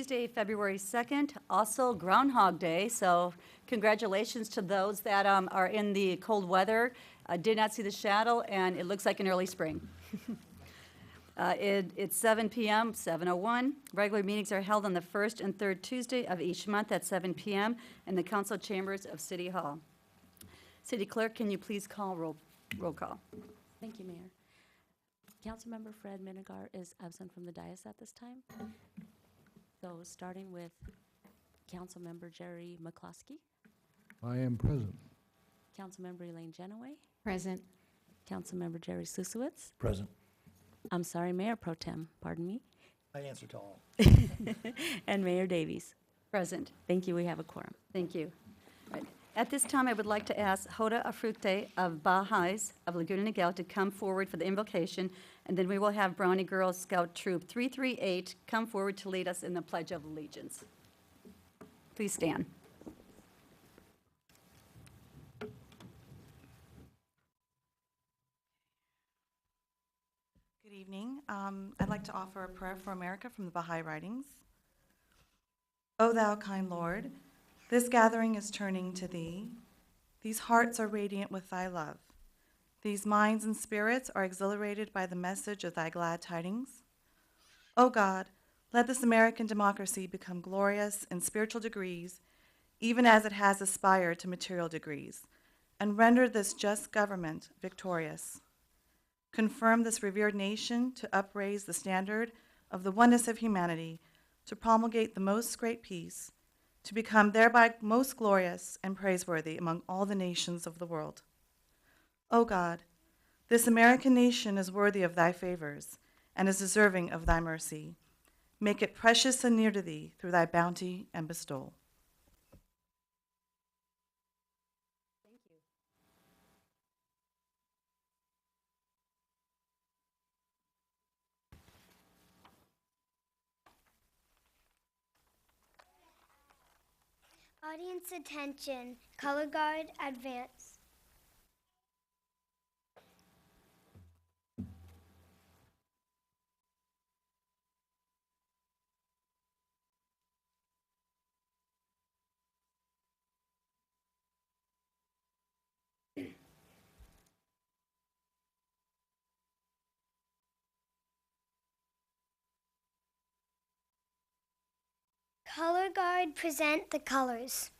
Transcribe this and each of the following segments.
Tuesday, February 2nd, also Groundhog Day, so congratulations to those that are in the cold weather. I did not see the shadow, and it looks like an early spring. It's 7 p.m., 7:01. Regular meetings are held on the first and third Tuesday of each month at 7 p.m. in the council chambers of City Hall. City Clerk, can you please call roll call? Thank you, Mayor. Councilmember Fred Minigar is absent from the dais at this time. So starting with Councilmember Jerry McCloskey, I am present. Councilmember Elaine Genoway, Present. Councilmember Jerry Susowitz. Present. I'm sorry, Mayor Pro Tem, pardon me, I answer to all. and Mayor Davies. Present. Thank you, we have a quorum. Thank you. Right. At this time, I would like to ask Hoda Afrute of Baha'is of Laguna Niguel to come forward for the invocation, and then we will have Brownie Girl Scout Troop 338 come forward to lead us in the Pledge of Allegiance. Please stand. Good evening. I'd like to offer a prayer for America from the Baha'i Writings. O thou kind Lord, this gathering is turning to thee. These hearts are radiant with thy love. These minds and spirits are exhilarated by the message of thy glad tidings. O God, let this American democracy become glorious in spiritual degrees, even as it has aspired to material degrees, and render this just government victorious. Confirm this revered nation to upraise the standard of the oneness of humanity, to promulgate the most great peace, to become thereby most glorious and praiseworthy among all the nations of the world. O God, this American nation is worthy of thy favors and is deserving of thy mercy. Make it precious and near to thee through thy bounty and bestowal. Audience attention, color guard, advance. Color guard, present the colors.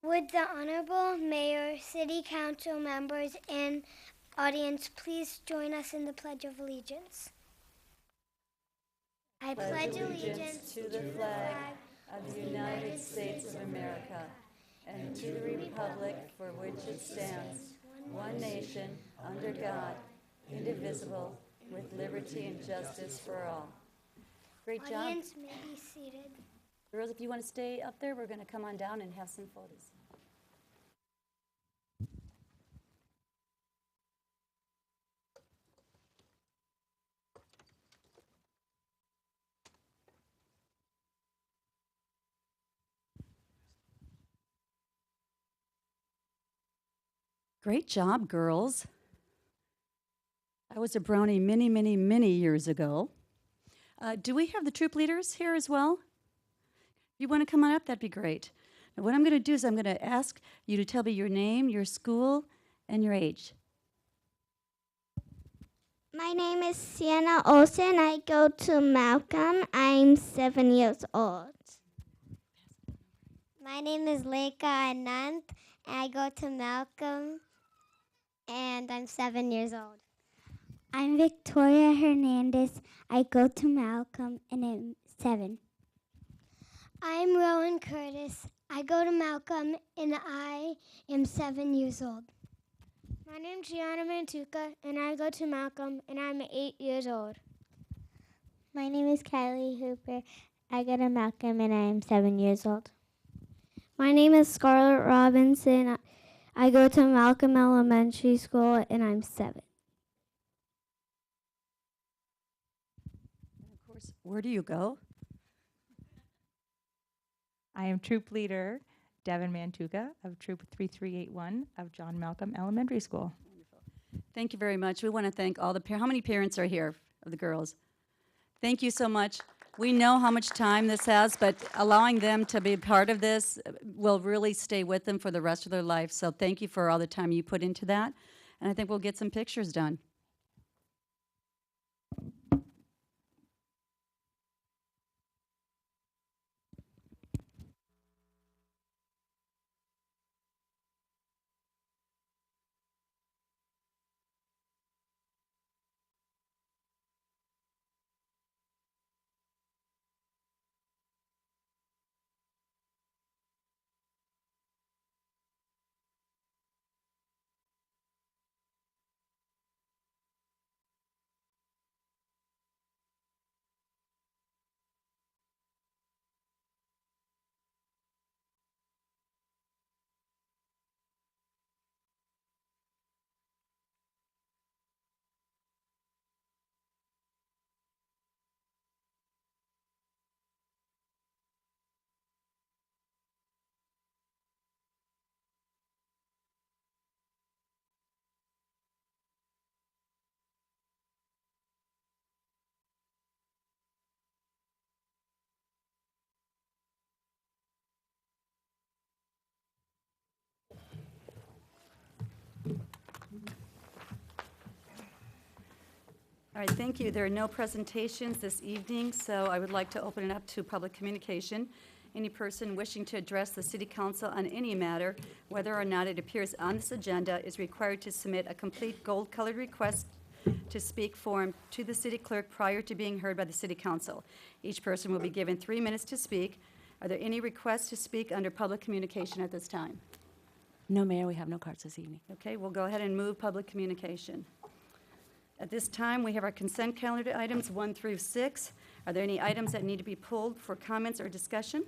Would the Honorable Mayor, City Council members, and audience please join us in the Pledge of Allegiance? I pledge allegiance to the flag of the United States of America and to the republic for which it stands, one nation, under God, indivisible, with liberty and justice for all. Great job. Audience may be seated. Girls, if you want to stay up there, we're going to come on down and have some photos. Great job, girls. I was a Brownie many, many, many years ago. Do we have the troop leaders here as well? If you want to come on up, that'd be great. Now, what I'm going to do is I'm going to ask you to tell me your name, your school, and your age. My name is Sienna Olsen. I go to Malcolm. I'm 7 years old. My name is Leica Anand. I go to Malcolm, and I'm 7 years old. I'm Victoria Hernandez. I go to Malcolm, and I'm 7. I'm Rowan Curtis. I go to Malcolm, and I am 7 years old. My name's Gianna Mantuka, and I go to Malcolm, and I'm 8 years old. My name is Kylie Hooper. I go to Malcolm, and I am 7 years old. My name is Scarlett Robinson. I go to Malcolm Elementary School, and I'm 7. And of course, where do you go? I am Troop Leader Devin Mantuka of Troop 3381 of John Malcolm Elementary School. Wonderful. Thank you very much. We want to thank all the how many parents are here of the girls? Thank you so much. We know how much time this has, but allowing them to be part of this will really stay with them for the rest of their life. So thank you for all the time you put into that. And I think we'll get some pictures done. All right, thank you. There are no presentations this evening, so I would like to open it up to public communication. Any person wishing to address the City Council on any matter, whether or not it appears on this agenda, is required to submit a complete gold-colored request to speak form to the city clerk prior to being heard by the City Council. Each person will be given 3 minutes to speak. Are there any requests to speak under public communication at this time? No, Mayor, we have no cards this evening. Okay, we'll go ahead and move public communication. At this time, we have our consent calendar items 1 through 6. Are there any items that need to be pulled for comments or discussion?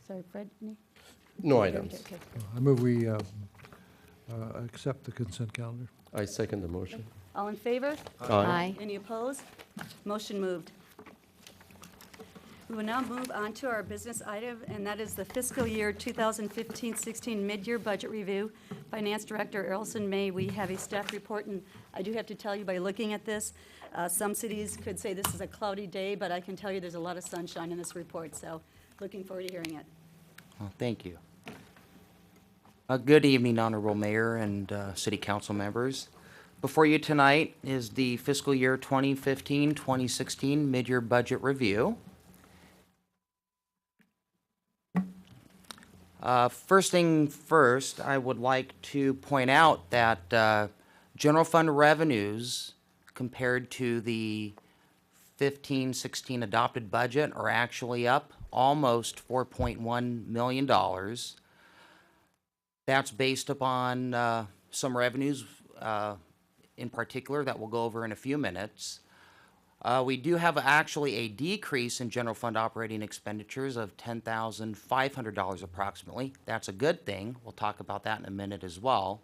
Sorry, Fred? Any? No Okay, items. okay, okay. I move we accept the consent calendar. I second the motion. All in favor? Aye. Any opposed? Motion moved. We will now move on to our business item, and that is the fiscal year 2015-16 mid-year budget review. Finance Director Errolson, may we have a staff report? And I do have to tell you, by looking at this, some cities could say this is a cloudy day, but I can tell you there's a lot of sunshine in this report, so looking forward to hearing it. Well, thank you. Good evening, Honorable Mayor and City Council members. Before you tonight is the fiscal year 2015-2016 mid-year budget review. First thing first, I would like to point out that general fund revenues compared to the 15-16 adopted budget are actually up almost $4.1 million. That's based upon some revenues in particular that we'll go over in a few minutes. We do have actually a decrease in general fund operating expenditures of $10,500 approximately. That's a good thing. We'll talk about that in a minute as well.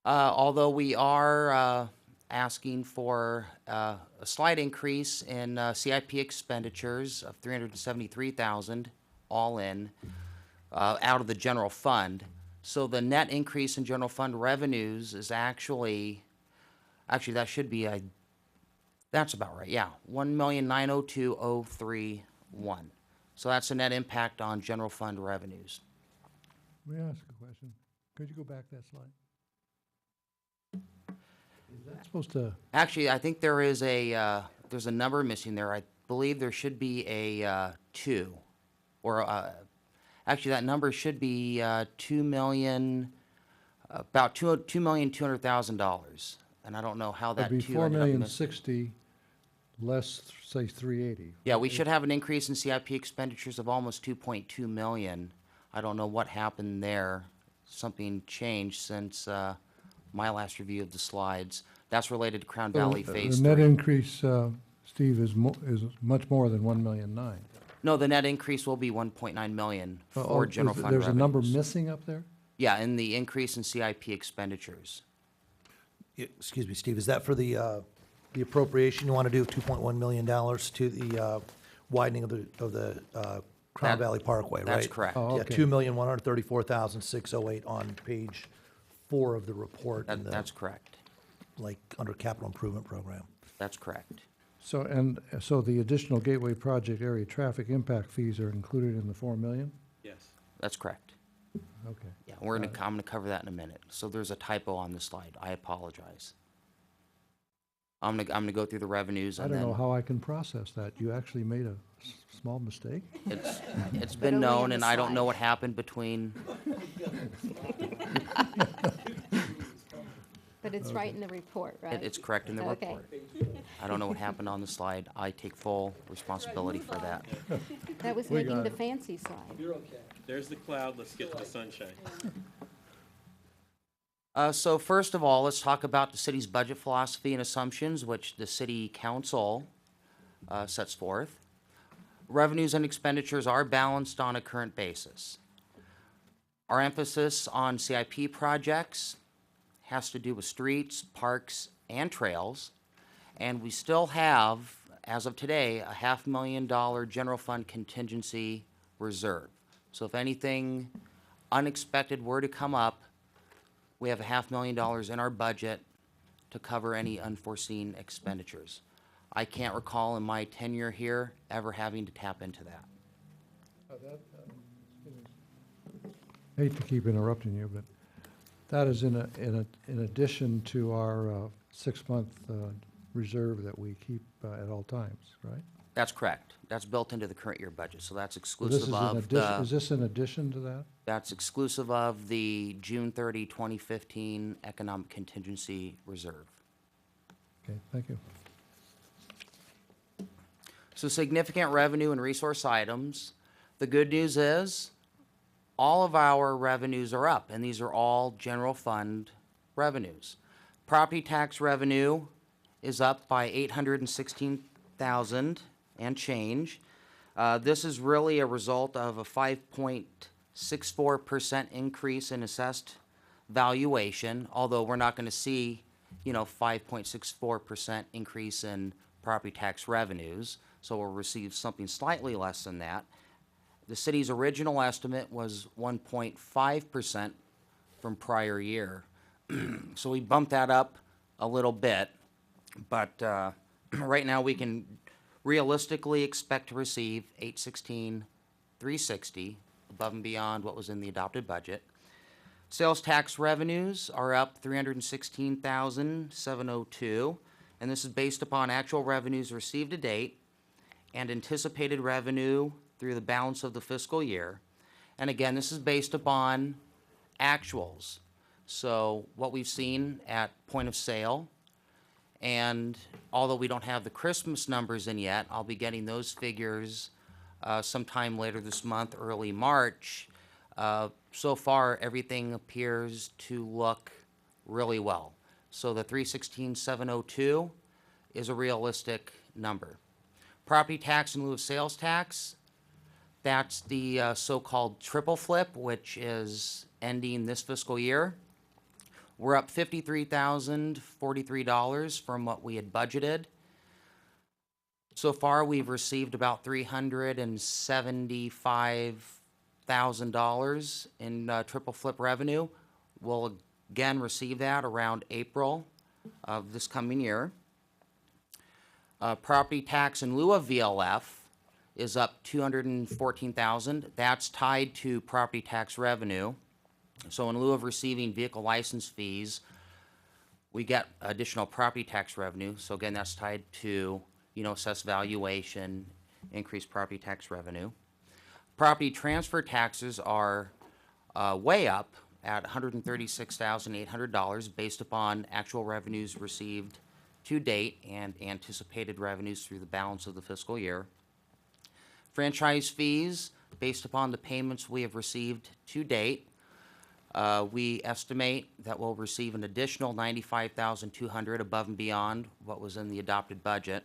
Although we are asking for a slight increase in CIP expenditures of $373,000 all in out of the general fund. So the net increase in general fund revenues is actually that should be that's about right, yeah, $1,902,031. So that's a net impact on general fund revenues. May I ask a question? Could you go back that slide? Is that supposed to, Actually, I think there is there's a number missing there. I believe there should be a 2, or actually that number should be about $2,200,000, and I don't know how that it'd be 2 ended up missing. $4,060,000 less, say, $380,000? Yeah, we should have an increase in CIP expenditures of almost $2.2 million. I don't know what happened there. Something changed since my last review of the slides. That's related to Crown Valley Phase The net 3. increase, Steve, is much more than $1.9 million. No, the net increase will be $1.9 million Oh, for general fund revenues. There's a number missing up there? Yeah, and the increase in CIP expenditures. Excuse me, Steve, is that for the appropriation you want to do, $2.1 million to the widening of the Crown That- Valley Parkway, right? That's correct. Oh, Yeah, okay. 2,134,608 on page 4 of the report in the, That's correct. like, under capital improvement program. That's correct. So, and, so the additional Gateway Project area traffic impact fees are included in the 4 million? Yes. That's correct. Okay. Yeah, I'm gonna cover that in a minute. So there's a typo on the slide. I apologize. I'm gonna go through the revenues I and don't know then how I can process that. You actually made a small mistake? it's been only known on and the I don't know slide. what happened between, But it's right in the report, right? it's correct in the Okay. report. I don't know what happened on the slide. I take full responsibility for that. That was We making got the it. fancy slide. There's the cloud, let's get to the sunshine. So first of all, let's talk about the city's budget philosophy and assumptions, which the city council sets forth. Revenues and expenditures are balanced on a current basis. Our emphasis on CIP projects has to do with streets, parks, and trails. And we still have, as of today, a $500,000 general fund contingency reserve. So if anything unexpected were to come up, we have a $500,000 in our budget to cover any unforeseen expenditures. I can't recall in my tenure here ever having to tap into that. Hate to keep interrupting you, but that is in addition to our 6-month reserve that we keep at all times, right? That's correct. That's built into the current year budget, so that's So this exclusive is in of addition, is the, this in addition to that? that's exclusive of the June 30, 2015 Economic Contingency Reserve. Okay, thank you. So significant revenue and resource items. The good news is, all of our revenues are up, and these are all general fund revenues. Property tax revenue is up by 816,000 and change. This is really a result of a 5.64% increase in assessed valuation, although we're not gonna see, 5.64% increase in property tax revenues, so we'll receive something slightly less than that. The city's original estimate was 1.5% from prior year. So we bumped that up a little bit, but right now we can realistically expect to receive 816,360 above and beyond what was in the adopted budget. Sales tax revenues are up 316,702, and this is based upon actual revenues received to date and anticipated revenue through the balance of the fiscal year. And again, this is based upon actuals. So what we've seen at point of sale, and although we don't have the Christmas numbers in yet, I'll be getting those figures sometime later this month, early March. So far, everything appears to look really well. So the 316,702 is a realistic number. Property tax in lieu of sales tax, that's the so-called triple flip, which is ending this fiscal year. We're up $53,043 from what we had budgeted. So far, we've received about $375,000 in triple flip revenue. We'll again receive that around April of this coming year. Property tax in lieu of VLF is up $214,000. That's tied to property tax revenue. So in lieu of receiving vehicle license fees, we get additional property tax revenue. So again, that's tied to, assessed valuation, increased property tax revenue. Property transfer taxes are way up at $136,800 based upon actual revenues received to date and anticipated revenues through the balance of the fiscal year. Franchise fees, based upon the payments we have received to date, we estimate that we'll receive an additional $95,200 above and beyond what was in the adopted budget.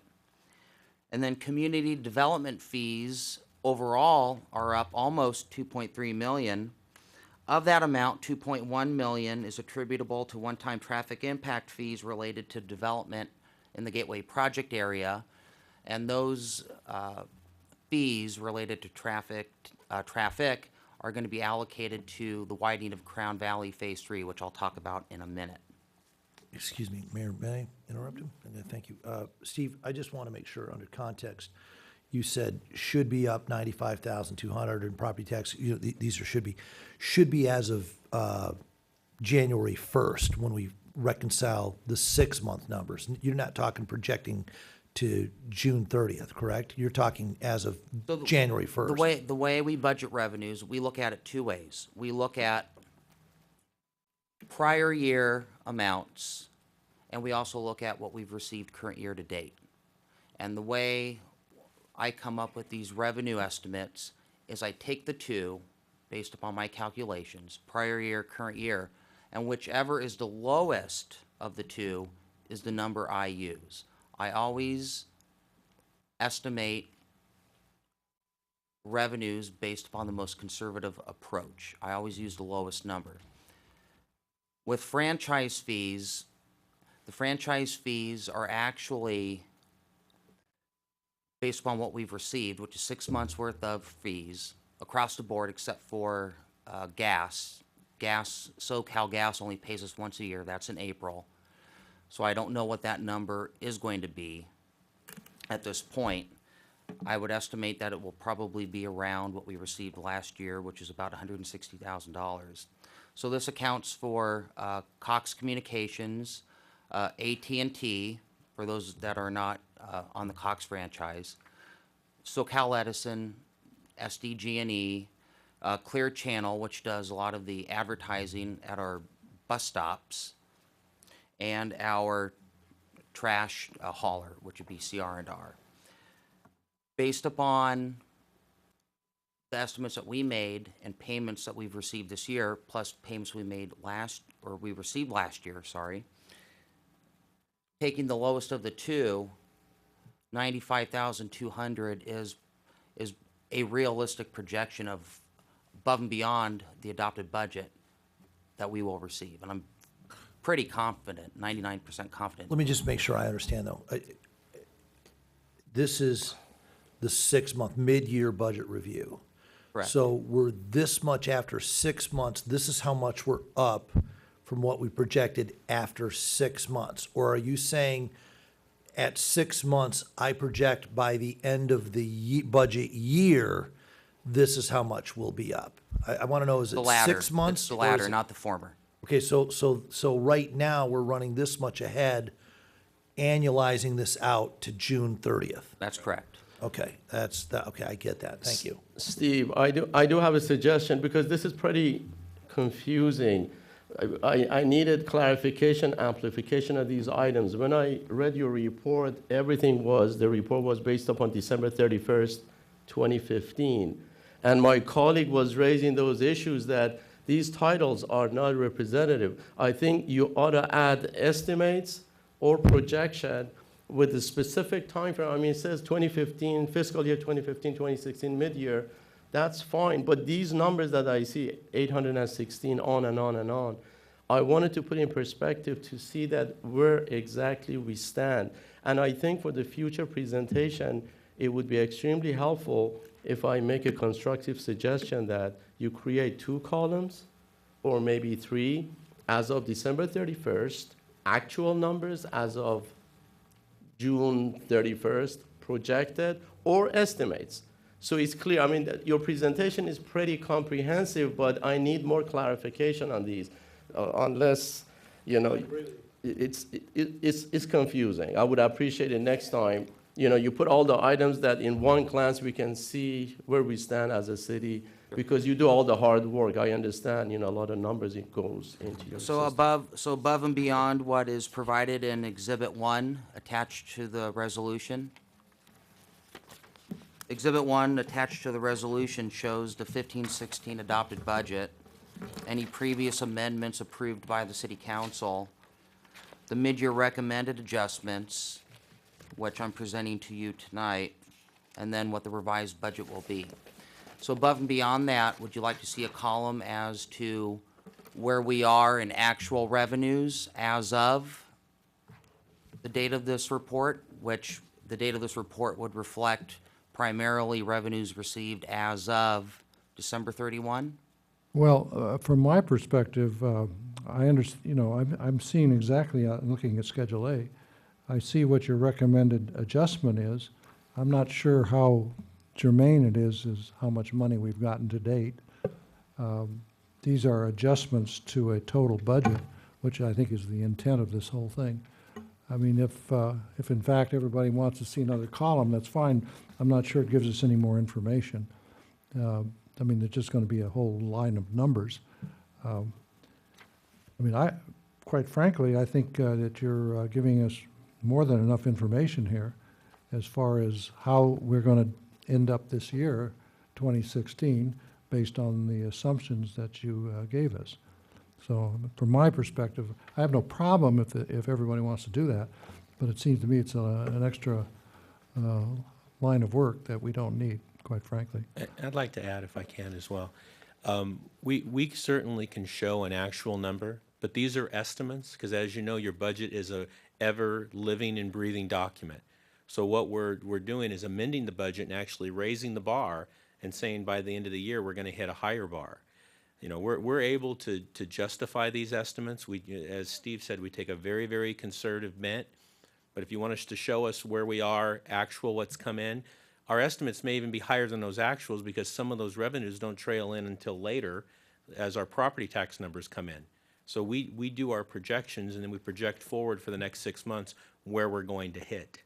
And then community development fees overall are up almost $2.3 million. Of that amount, $2.1 million is attributable to one-time traffic impact fees related to development in the Gateway Project area. And those fees related to traffic are going to be allocated to the widening of Crown Valley Phase 3, which I'll talk about in a minute. Excuse me, Mayor, may I interrupt him? And then thank you. Steve, I just want to make sure, under context, you said should be up 95,200 in property tax, you know, these are should be as of January 1st when we reconcile the 6-month numbers. You're not talking projecting to June 30th, correct? You're talking as of So January 1st. The way we budget revenues, we look at it two ways. We look at prior year amounts, and we also look at what we've received current year to date. And the way I come up with these revenue estimates is I take the two, based upon my calculations, prior year, current year, and whichever is the lowest of the two is the number I use. I always estimate revenues based upon the most conservative approach. I always use the lowest number. With franchise fees, the franchise fees are actually based upon what we've received, which is 6 months' worth of fees across the board except for gas. SoCal Gas only pays us once a year. That's in April. So I don't know what that number is going to be at this point. I would estimate that it will probably be around what we received last year, which is about $160,000. So this accounts for Cox Communications, AT&T, for those that are not on the Cox franchise, SoCal Edison, SDG&E, Clear Channel, which does a lot of the advertising at our bus stops, and our trash hauler, which would be CR&R. Based upon the estimates that we made and payments that we've received this year, plus payments we received last year, sorry, taking the lowest of the two, 95,200 is a realistic projection of above and beyond the adopted budget that we will receive. And I'm pretty confident, 99% confident. Let me just make sure I understand, though. This is the 6-month mid-year budget review. Correct. So we're this much after 6 months. This is how much we're up from what we projected after 6 months? Or are you saying at 6 months, I project by the end of the budget year, this is how much we'll be up? I want to know, is it The latter. 6 months? It's the or is latter, it- not the former. Okay, so right now, we're running this much ahead, annualizing this out to June 30th. That's correct. Okay, okay, I get that. Thank you. Steve, I do have a suggestion because this is pretty confusing. I needed clarification, amplification of these items. When I read your report, the report was based upon December 31st, 2015. And my colleague was raising those issues that these titles are not representative. I think you ought to add estimates or projection with a specific time frame. I mean, it says 2015, fiscal year 2015, 2016, mid-year. That's fine, but these numbers that I see, 816, on and on and on, I wanted to put in perspective to see that where exactly we stand. And I think for the future presentation, it would be extremely helpful if I make a constructive suggestion that you create 2 columns or maybe 3 as of December 31st, actual numbers as of June 31st, projected, or estimates. So it's clear. I mean, your presentation is pretty comprehensive, but I need more clarification on these, unless, you know, it's confusing. I would appreciate it next time. You know, you put all the items that in one glance we can see where we stand as a city, because you do all the hard work. I understand, you know, a lot of numbers it goes into your So system. above and beyond what is provided in Exhibit 1 attached to the resolution, Exhibit 1 attached to the resolution shows the 15-16 adopted budget, any previous amendments approved by the City Council, the mid-year recommended adjustments, which I'm presenting to you tonight, and then what the revised budget will be. So above and beyond that, would you like to see a column as to where we are in actual revenues as of the date of this report, which the date of this report would reflect primarily revenues received as of December 31. Well, from my perspective, I understand, I'm seeing exactly, looking at Schedule A, I see what your recommended adjustment is. I'm not sure how germane it is how much money we've gotten to date. These are adjustments to a total budget, which I think is the intent of this whole thing. I mean, if in fact everybody wants to see another column, that's fine. I'm not sure it gives us any more information. I mean, it's just going to be a whole line of numbers. I mean, quite frankly, I think that you're giving us more than enough information here as far as how we're going to end up this year, 2016, based on the assumptions that you gave us. So from my perspective, I have no problem if everybody wants to do that, but it seems to me it's an extra line of work that we don't need, quite frankly. I'd like to add, if I can as well. We certainly can show an actual number, but these are estimates, because as you know, your budget is a ever living and breathing document. So what we're doing is amending the budget and actually raising the bar and saying by the end of the year, we're going to hit a higher bar. You know, we're able to justify these estimates. As Steve said, we take a very, very conservative bent. But if you want us to show us where we are, actual what's come in, our estimates may even be higher than those actuals because some of those revenues don't trail in until later as our property tax numbers come in. So we do our projections and then we project forward for the next 6 months where we're going to hit.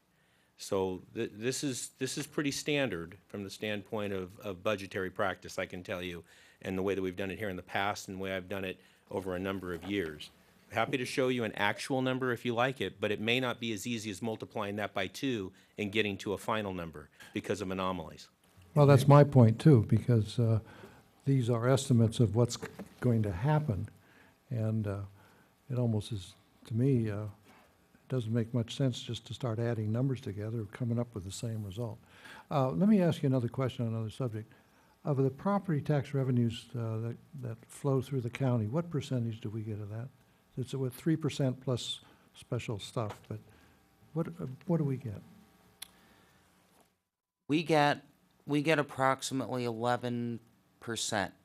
So this is pretty standard from the standpoint of budgetary practice, I can tell you, and the way that we've done it here in the past and the way I've done it over a number of years. Happy to show you an actual number if you like it, but it may not be as easy as multiplying that by 2 and getting to a final number because of anomalies. Well, that's my point too, because these are estimates of what's going to happen. And it almost is, to me, it doesn't make much sense just to start adding numbers together, coming up with the same result. Let me ask you another question on another subject. Of the property tax revenues that flow through the county, what percentage do we get of that? It's with 3% plus special stuff, but what do we get? We get approximately 11%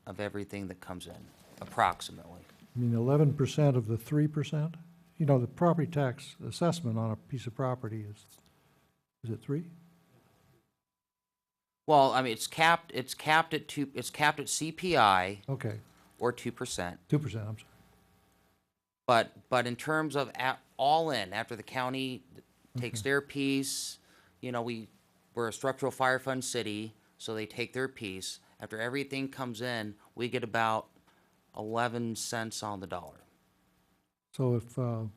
of everything that comes in, approximately. I mean, 11% of the 3%? You know, the property tax assessment on a piece of property is it 3? Well, I mean, it's capped at CPI Okay, or 2%. 2%, I'm sorry. But in terms of all in, after the county takes their piece, you know, we're a structural fire fund city, so they take their piece. After everything comes in, we get about 11 cents on the dollar. So if the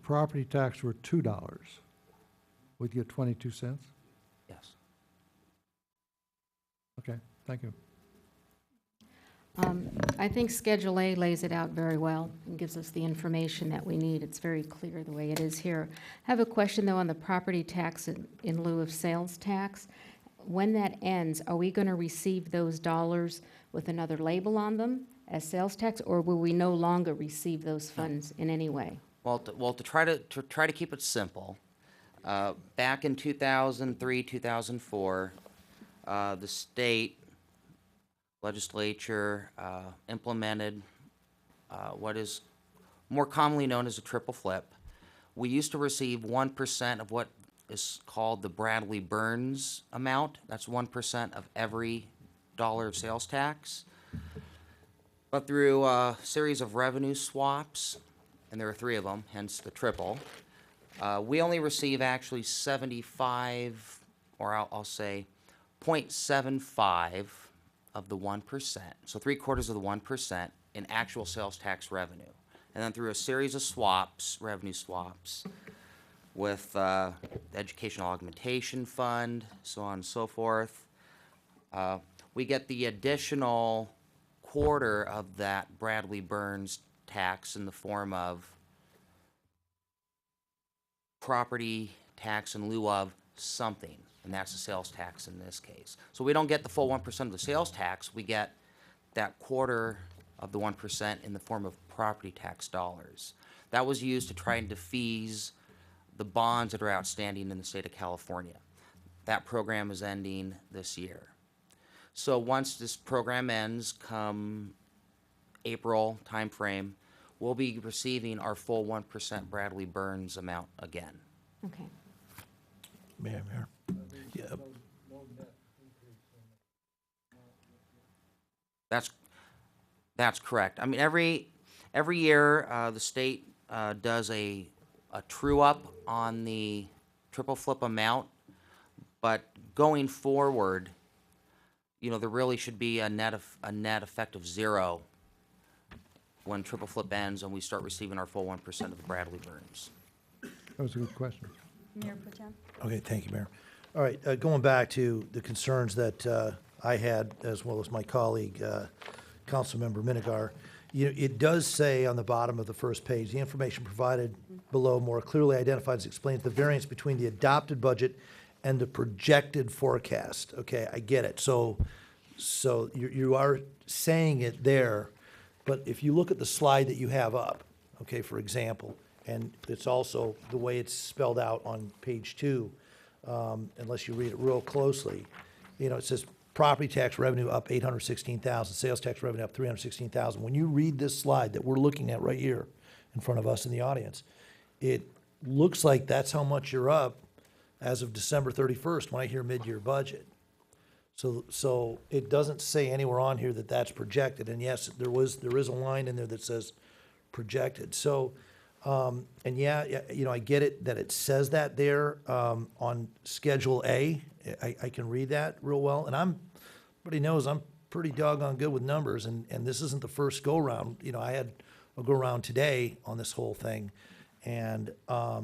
property tax were $2, we'd get 22 cents? Yes. Okay, thank you. I think Schedule A lays it out very well and gives us the information that we need. It's very clear the way it is here. I have a question, though, on the property tax in lieu of sales tax. When that ends, are we going to receive those dollars with another label on them as sales tax, or will we no longer receive those funds in any way? Well, to try to keep it simple, back in 2003, 2004, the state legislature implemented what is more commonly known as a triple flip. We used to receive 1% of what is called the Bradley Burns amount. That's 1% of every dollar of sales tax. But through a series of revenue swaps, and there are 3 of them, hence the triple, we only receive actually 75, or I'll say 0.75 of the 1%, so 3/4 of the 1% in actual sales tax revenue. And then through a series of swaps, revenue swaps, with the Educational Augmentation Fund, so on and so forth, we get the additional 1/4 of that Bradley Burns tax in the form of property tax in lieu of something, and that's the sales tax in this case. So we don't get the full 1% of the sales tax, we get that 1/4 of the 1% in the form of property tax dollars. That was used to try and defease the bonds that are outstanding in the state of California. that program is ending this year. So once this program ends, come April timeframe, we'll be receiving our full 1% Bradley Burns amount again. Okay. Mayor. Yeah, That's correct. I mean, every year, the state does a true-up on the triple flip amount, but going forward, you know, there really should be a net effect of 0 when triple flip ends and we start receiving our full 1% of the Bradley Burns. That was a good question. Mayor Pro Tem? okay, thank you, Mayor. All right, going back to the concerns that I had, as well as my colleague, Councilmember Minigar, it does say on the bottom of the first page, the information provided below more clearly identifies, explains the variance between the adopted budget and the projected forecast. Okay, I get it. So you are saying it there, but if you look at the slide that you have up, okay, for example, and it's also the way it's spelled out on page 2, unless you read it real closely, it says property tax revenue up 816,000, sales tax revenue up 316,000. When you read this slide that we're looking at right here in front of us in the audience, it looks like that's how much you're up as of December 31st when I hear mid-year budget. So it doesn't say anywhere on here that that's projected, and yes, there is a line in there that says projected. So, and yeah, I get it that it says that there on Schedule A. I can read that real well, and everybody knows I'm pretty doggone good with numbers, and this isn't the first go-round. I had a go-round today on this whole thing, and I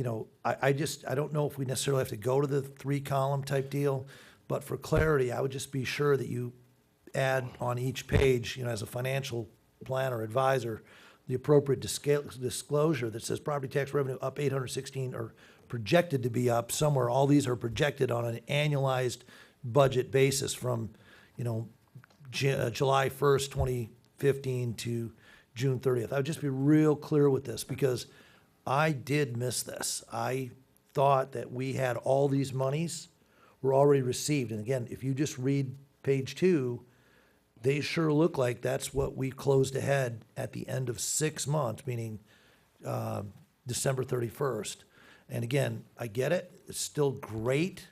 don't know if we necessarily have to go to the 3-column type deal, but for clarity, I would just be sure that you add on each page, as a financial planner advisor, the appropriate disclosure that says property tax revenue up 816 or projected to be up somewhere. All these are projected on an annualized budget basis from, July 1st, 2015 to June 30th. I would just be real clear with this because I did miss this. I thought that we had all these monies were already received. And again, if you just read page 2, they sure look like that's what we closed ahead at the end of 6 months, meaning December 31st. And again, I get it. It's still great,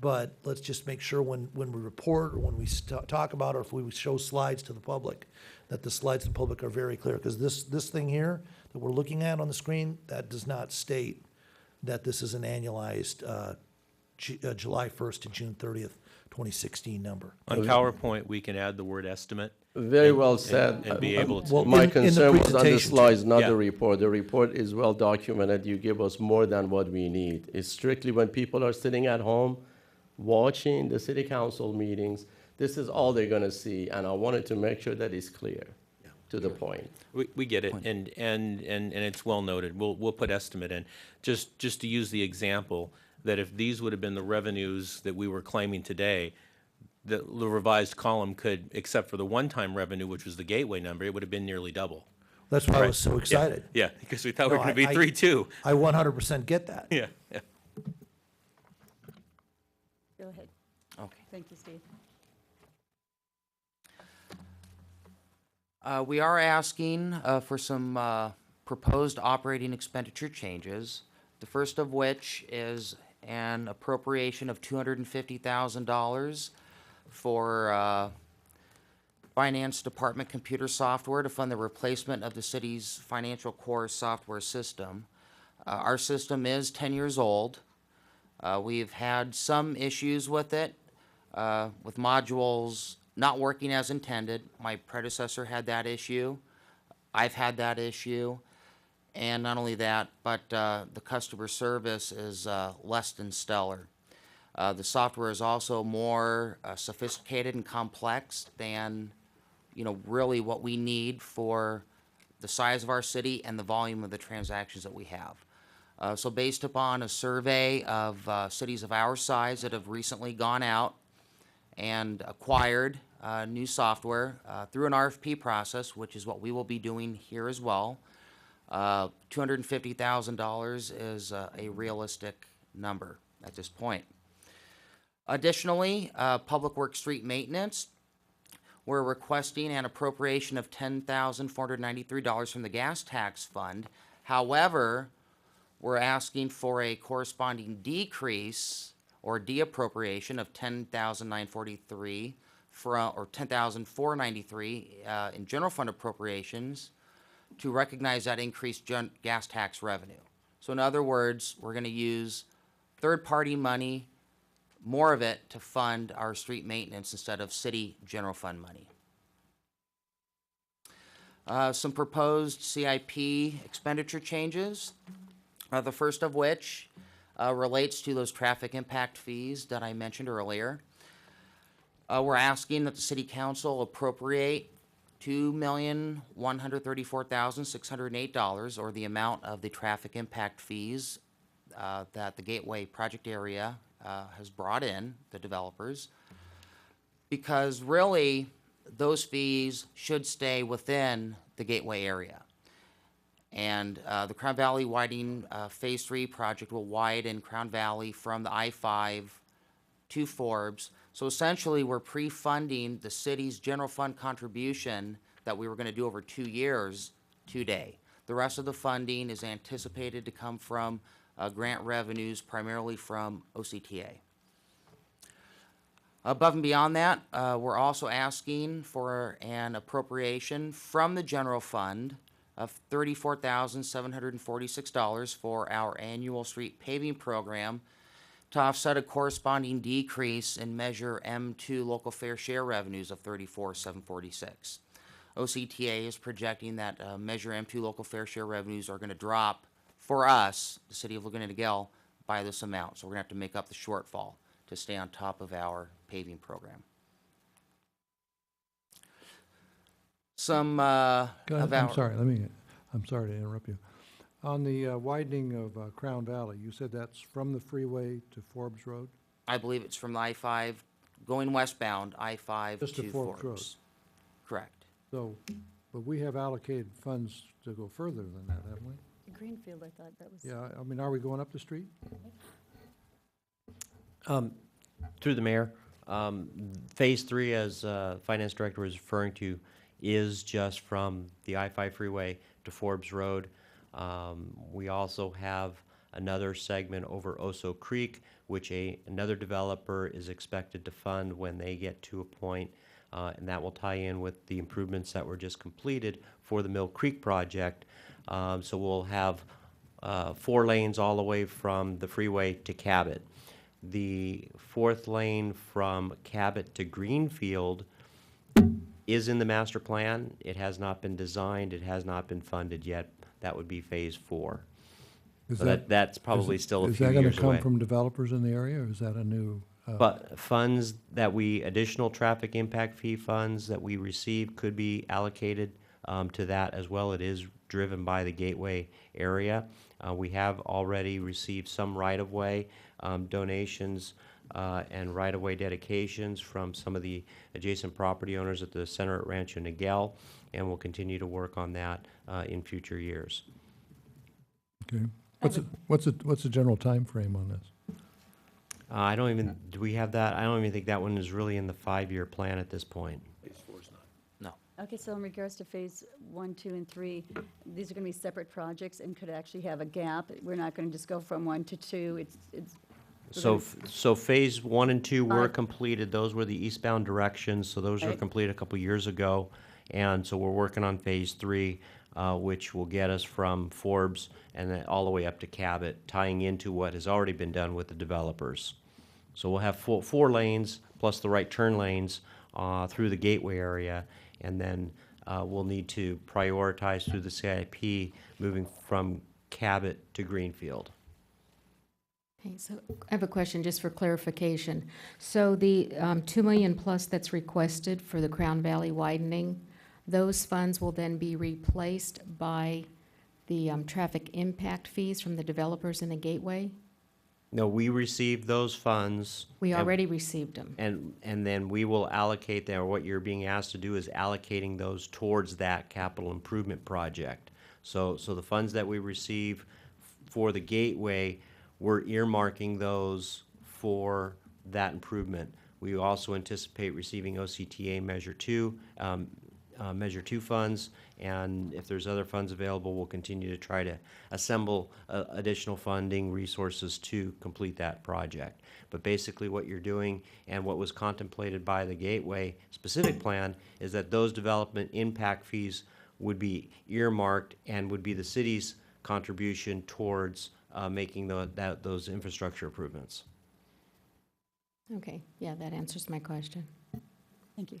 but let's just make sure when we report or when we talk about it, or if we show slides to the public, that the slides to the public are very clear. Because this thing here that we're looking at on the screen, that does not state that this is an annualized July 1st to June 30th, 2016 number. On PowerPoint, we can add the word estimate. Very well said. And be able to. Well, My in the concern was on the presentation, slides, not Yeah. the report. The report is well documented. You give us more than what we need. It's strictly when people are sitting at home watching the city council meetings, this is all they're gonna see, and I wanted to make sure that it's clear to the point. We get it, and it's well noted. We'll put estimate in. Just to use the example, that if these would have been the revenues that we were claiming today, the revised column could, except for the one-time revenue, which was the gateway number, it would have been nearly double. That's why I Right. was so excited. Yeah, because we thought we were No, gonna be I- 3-2. I 100% get that. Yeah. Go ahead. Okay. Thank you, Steve. We are asking for some proposed operating expenditure changes, the first of which is an appropriation of $250,000 for Finance Department computer software to fund the replacement of the city's financial core software system. Our system is 10 years old. We've had some issues with it, with modules not working as intended. My predecessor had that issue. I've had that issue. And not only that, but the customer service is less than stellar. The software is also more sophisticated and complex than, really what we need for the size of our city and the volume of the transactions that we have. So based upon a survey of cities of our size that have recently gone out and acquired new software through an RFP process, which is what we will be doing here as well, $250,000 is a realistic number at this point. Additionally, Public Works Street Maintenance, we're requesting an appropriation of $10,493 from the gas tax fund. However, we're asking for a corresponding decrease or de-appropriation of $10,943 or $10,493 in general fund appropriations to recognize that increased gas tax revenue. So in other words, we're going to use third-party money, more of it, to fund our street maintenance instead of city general fund money. Some proposed CIP expenditure changes, the first of which relates to those traffic impact fees that I mentioned earlier. We're asking that the city council appropriate $2,134,608, or the amount of the traffic impact fees that the Gateway project area has brought in, the developers, because really those fees should stay within the Gateway area. And the Crown Valley widening Phase 3 project will widen Crown Valley from the I-5 to Forbes. So essentially, we're pre-funding the city's general fund contribution that we were going to do over 2 years today. The rest of the funding is anticipated to come from grant revenues, primarily from OCTA. Above and beyond that, we're also asking for an appropriation from the general fund of $34,746 for our annual street paving program to offset a corresponding decrease in Measure M2 local fair share revenues of $34,746. OCTA is projecting that Measure M2 local fair share revenues are going to drop for us, the city of Laguna Niguel, by this amount. So we're going to have to make up the shortfall to stay on top of our paving program. Some I'm of our... sorry, I'm sorry to interrupt you. On the widening of Crown Valley, you said that's from the freeway to Forbes Road? I believe it's from the I-5, going westbound, I-5 Just to Forbes Road. Correct. So, but we have allocated funds to go further than that, haven't we? Greenfield, I thought that was. Yeah, I mean, are we going up the street? Through the mayor, Phase 3, as Finance Director was referring to, is just from the I-5 freeway to Forbes Road. We also have another segment over Oso Creek, which another developer is expected to fund when they get to a point, and that will tie in with the improvements that were just completed for the Mill Creek project. So we'll have 4 lanes all the way from the freeway to Cabot. The 4th lane from Cabot to Greenfield is in the master plan. It has not been designed. It has not been funded yet. That would be Phase 4. So that's probably still a few years away. Is that going to come from developers in the area, or is that a new? But funds that additional traffic impact fee funds that we receive could be allocated to that as well. It is driven by the Gateway area. We have already received some right-of-way donations and right-of-way dedications from some of the adjacent property owners at the center at Rancho Niguel, and we'll continue to work on that in future years. Okay. What's the general time frame on this? Do we have that? I don't even think that one is really in the 5-year plan at this point. Phase 4 is not. No. Okay, so in regards to Phase 1, 2, and 3, these are going to be separate projects and could actually have a gap. We're not going to just go from 1 to 2. So Phase 1 and 2 were Five. completed. Those were the eastbound directions, so those were Right. completed a couple years ago. And so we're working on Phase 3, which will get us from Forbes and then all the way up to Cabot, tying into what has already been done with the developers. So we'll have 4 lanes plus the right turn lanes through the Gateway area, and then we'll need to prioritize through the CIP moving from Cabot to Greenfield. Okay, so I have a question just for clarification. So the $2 million plus that's requested for the Crown Valley widening, those funds will then be replaced by the traffic impact fees from the developers in the Gateway? No, we received those funds. We and- already received them. And then we will allocate them, or what you're being asked to do is allocating those towards that capital improvement project. So the funds that we receive for the Gateway, we're earmarking those for that improvement. We also anticipate receiving OCTA Measure 2 funds, and if there's other funds available, we'll continue to try to assemble additional funding resources to complete that project. But basically what you're doing, and what was contemplated by the Gateway specific plan, is that those development impact fees would be earmarked and would be the city's contribution towards making those infrastructure improvements. Okay, yeah, that answers my question. Thank you.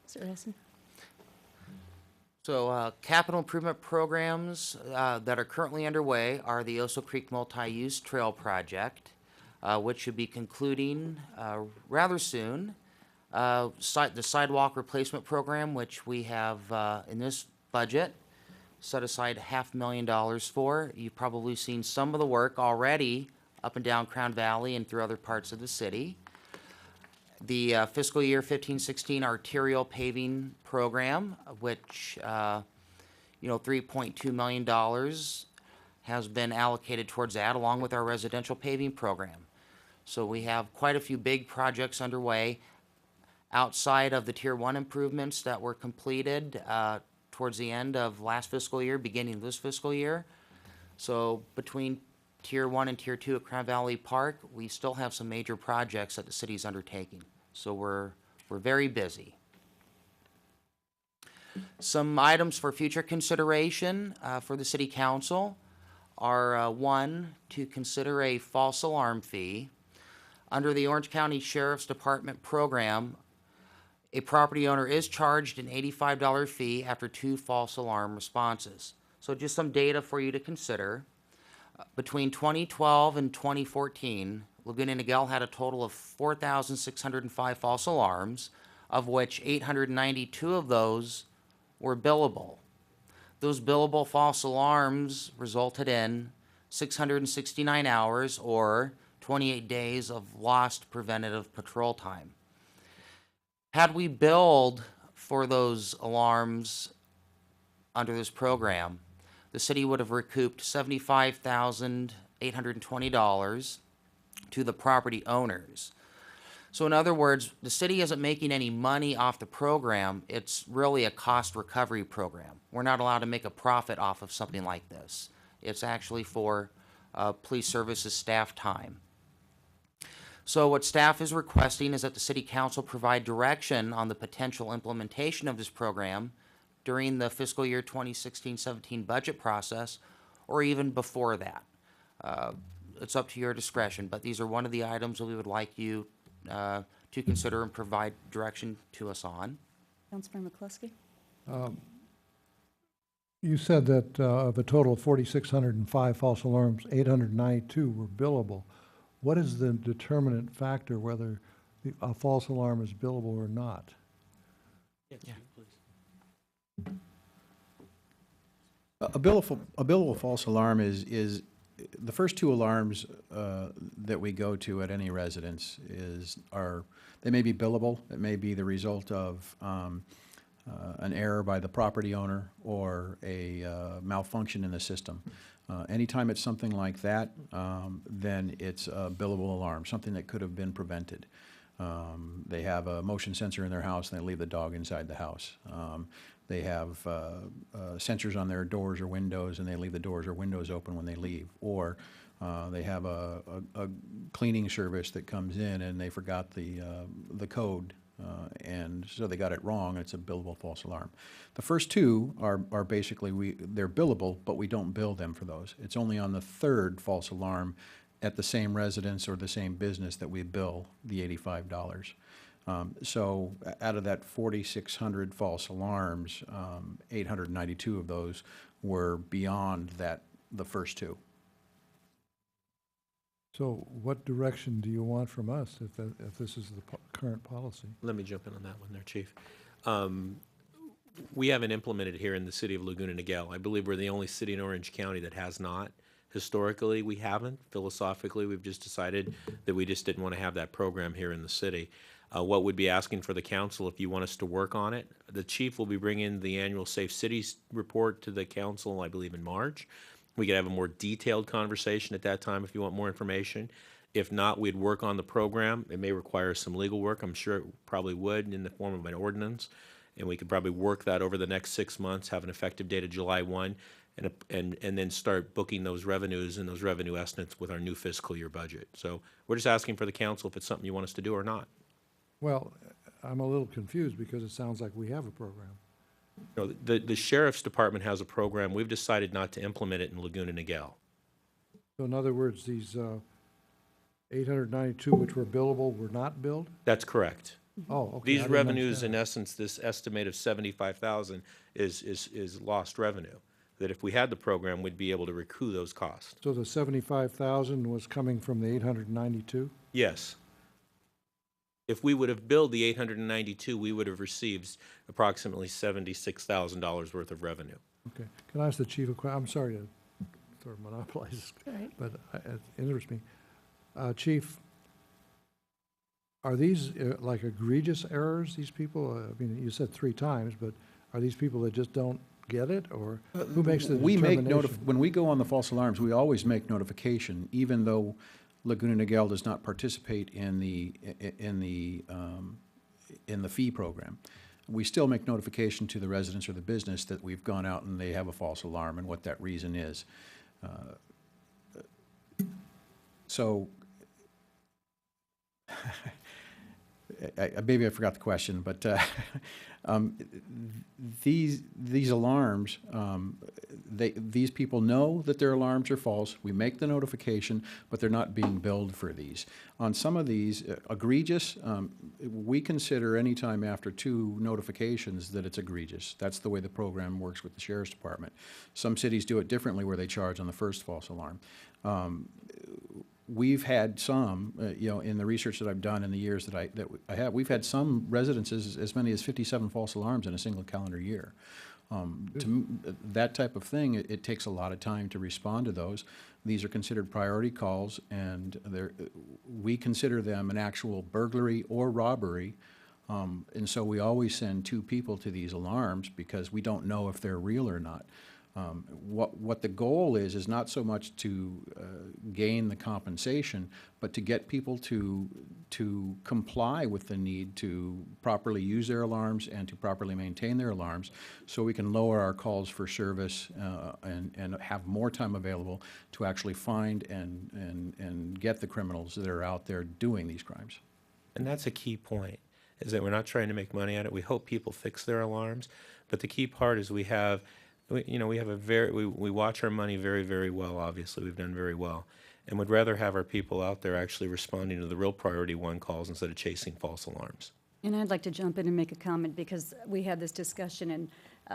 Mr. Olson? So capital improvement programs that are currently underway are the Oso Creek Multi-Use Trail Project, which should be concluding rather soon. The sidewalk replacement program, which we have in this budget set aside $500,000 for. You've probably seen some of the work already up and down Crown Valley and through other parts of the city. The fiscal year 15-16 arterial paving program, which $3.2 million has been allocated towards that, along with our residential paving program. So we have quite a few big projects underway outside of the Tier 1 improvements that were completed towards the end of last fiscal year, beginning of this fiscal year. So between Tier 1 and Tier 2 at Crown Valley Park, we still have some major projects that the city's undertaking. So we're very busy. Some items for future consideration for the City Council are one, to consider a false alarm fee. Under the Orange County Sheriff's Department program, a property owner is charged an $85 fee after 2 false alarm responses. So just some data for you to consider. Between 2012 and 2014, Laguna Niguel had a total of 4,605 false alarms, of which 892 of those were billable. Those billable false alarms resulted in 669 hours or 28 days of lost preventative patrol time. Had we billed for those alarms under this program, the city would have recouped $75,820 to the property owners. So in other words, the city isn't making any money off the program. It's really a cost recovery program. We're not allowed to make a profit off of something like this. It's actually for police services staff time. So what staff is requesting is that the City Council provide direction on the potential implementation of this program during the fiscal year 2016-17 budget process, or even before that. It's up to your discretion, but these are one of the items that we would like you to consider and provide direction to us on. Councilmember McCluskey? You said that of a total of 4,605 false alarms, 892 were billable. What is the determinant factor whether a false alarm is billable or not? Yeah. A billable false alarm is the first 2 alarms that we go to at any residence they may be billable. It may be the result of an error by the property owner or a malfunction in the system. Anytime it's something like that, then it's a billable alarm, something that could have been prevented. They have a motion sensor in their house and they leave the dog inside the house. They have sensors on their doors or windows and they leave the doors or windows open when they leave. Or they have a cleaning service that comes in and they forgot the code and so they got it wrong. It's a billable false alarm. The first 2 are basically, they're billable, but we don't bill them for those. It's only on the 3rd false alarm at the same residence or the same business that we bill the $85. So out of that 4,600 false alarms, 892 of those were beyond the first 2. So what direction do you want from us if this is the current policy? Let me jump in on that one there, Chief. We haven't implemented here in the city of Laguna Niguel. I believe we're the only city in Orange County that has not. Historically, we haven't. Philosophically, we've just decided that we just didn't want to have that program here in the city. What we'd be asking for the council, if you want us to work on it, the chief will be bringing the annual Safe Cities report to the council, I believe, in March. We could have a more detailed conversation at that time if you want more information. If not, we'd work on the program. It may require some legal work. I'm sure it probably would in the form of an ordinance. And we could probably work that over the next 6 months, have an effective date of July 1, and then start booking those revenues and those revenue estimates with our new fiscal year budget. So we're just asking for the council if it's something you want us to do or not. Well, I'm a little confused because it sounds like we have a program. You know, the sheriff's department has a program. We've decided not to implement it in Laguna Niguel. So in other words, these 892 which were billable were not billed? That's correct. Oh, okay. I These didn't revenues, understand in essence, this estimate of 75,000 is lost revenue. That if we had the program, we'd be able to recoup those costs. that. So the 75,000 was coming from the 892? Yes. If we would have billed the 892, we would have received approximately $76,000 worth of revenue. Okay. Can I ask the chief a question? I'm sorry to sort of monopolize this, Right. but it interests me. Chief, are these like egregious errors, these people? I mean, you said 3 times, but are these people that just don't get it, or who makes the We make determination? when we go on the false alarms, we always make notification, even though Laguna Niguel does not participate in the fee program. We still make notification to the residents or the business that we've gone out and they have a false alarm and what that reason is. So, maybe I forgot the question, but these alarms, these people know that their alarms are false. We make the notification, but they're not being billed for these. On some of these egregious, we consider any time after 2 notifications that it's egregious. That's the way the program works with the sheriff's department. Some cities do it differently, where they charge on the first false alarm. We've had some, in the research that I've done in the years that I have, we've had some residences as many as 57 false alarms in a single calendar year. That type of thing, it takes a lot of time to respond to those. These are considered priority calls, and we consider them an actual burglary or robbery. And so we always send 2 people to these alarms because we don't know if they're real or not. What the goal is not so much to gain the compensation, but to get people to comply with the need to properly use their alarms and to properly maintain their alarms, so we can lower our calls for service and have more time available to actually find and get the criminals that are out there doing these crimes. And that's a key point, is that we're not trying to make money at it. We hope people fix their alarms, but the key part is we watch our money very, very well. Obviously, we've done very well, and would rather have our people out there actually responding to the real priority 1 calls instead of chasing false alarms. And I'd like to jump in and make a comment, because we had this discussion, and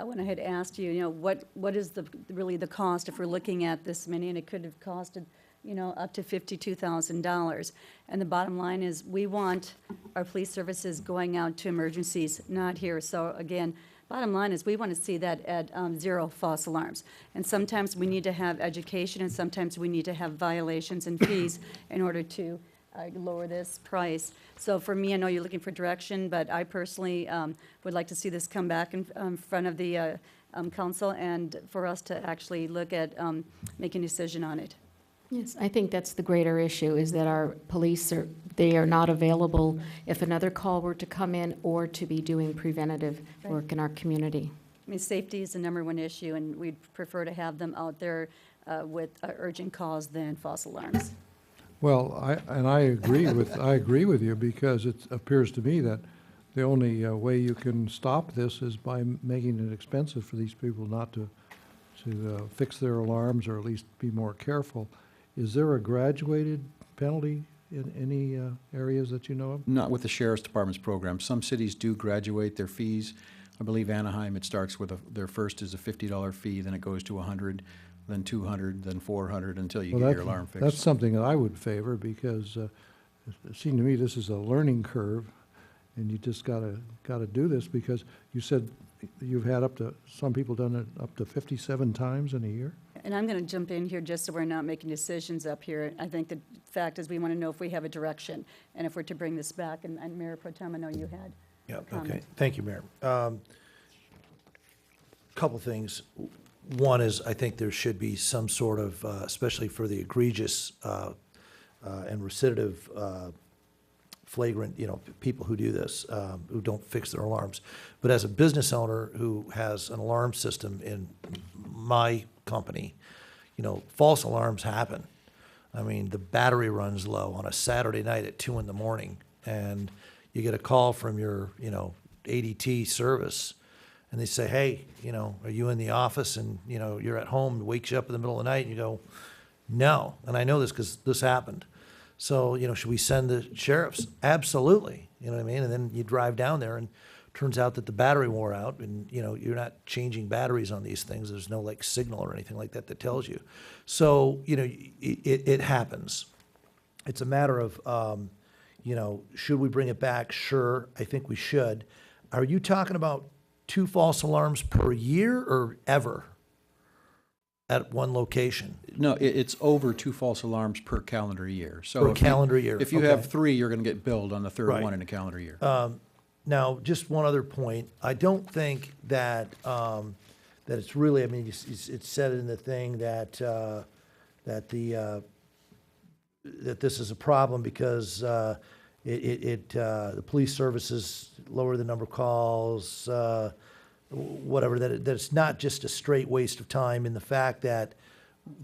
when I had asked you, what is really the cost if we're looking at this many, and it could have costed, up to $52,000. And the bottom line is, we want our police services going out to emergencies, not here. So again, bottom line is, we want to see that at 0 false alarms. And sometimes we need to have education, and sometimes we need to have violations and fees in order to lower this price. So for me, I know you're looking for direction, but I personally would like to see this come back in front of the council, and for us to actually look at making a decision on it. Yes, I think that's the greater issue, is that our police they are not available if another call were to come in, or to be doing preventative work in our community. I mean, safety is the #1 issue, and we'd prefer to have them out there with urgent calls than false alarms. Well, I agree with you, because it appears to me that the only way you can stop this is by making it expensive for these people not to fix their alarms, or at least be more careful. Is there a graduated penalty in any areas that you know of? Not with the sheriff's department's program. Some cities do graduate their fees. I believe Anaheim, it starts with their first is a $50 fee, then it goes to $100, then $200, then $400, until you get your alarm fixed. That's something that I would favor, because it seemed to me this is a learning curve, and you just gotta do this, because you said you've had some people done it up to 57 times in a year? And I'm going to jump in here just so we're not making decisions up here. I think the fact is, we want to know if we have a direction, and if we're to bring this back. And Mayor Pro Tem, I know you had a comment. Okay. Thank you, Mayor. Couple things. One is, I think there should be some sort of, especially for the egregious and recidive flagrant, people who do this, who don't fix their alarms. But as a business owner who has an alarm system in my company, false alarms happen. I mean, the battery runs low on a Saturday night at 2 in the morning, and you get a call from your, ADT service, and they say, hey, are you in the office? And, you're at home, it wakes you up in the middle of the night, and you go, no. And I know this because this happened. So, should we send the sheriffs? Absolutely. You know what I mean? And then you drive down there and turns out that the battery wore out and, you're not changing batteries on these things. There's no like signal or anything like that that tells you. So, it happens. It's a matter of, should we bring it back? Sure, I think we should. Are you talking about 2 false alarms per year or ever at one location? No, it's over 2 false alarms per calendar year. So Per if you- calendar year, If you have okay. 3, you're going to get billed on the third Right. one in a calendar year. Now, just one other point. I don't think that, that it's really, I mean, it's said in the thing that, that this is a problem because, the police services lower the number of calls, whatever, that it's not just a straight waste of time in the fact that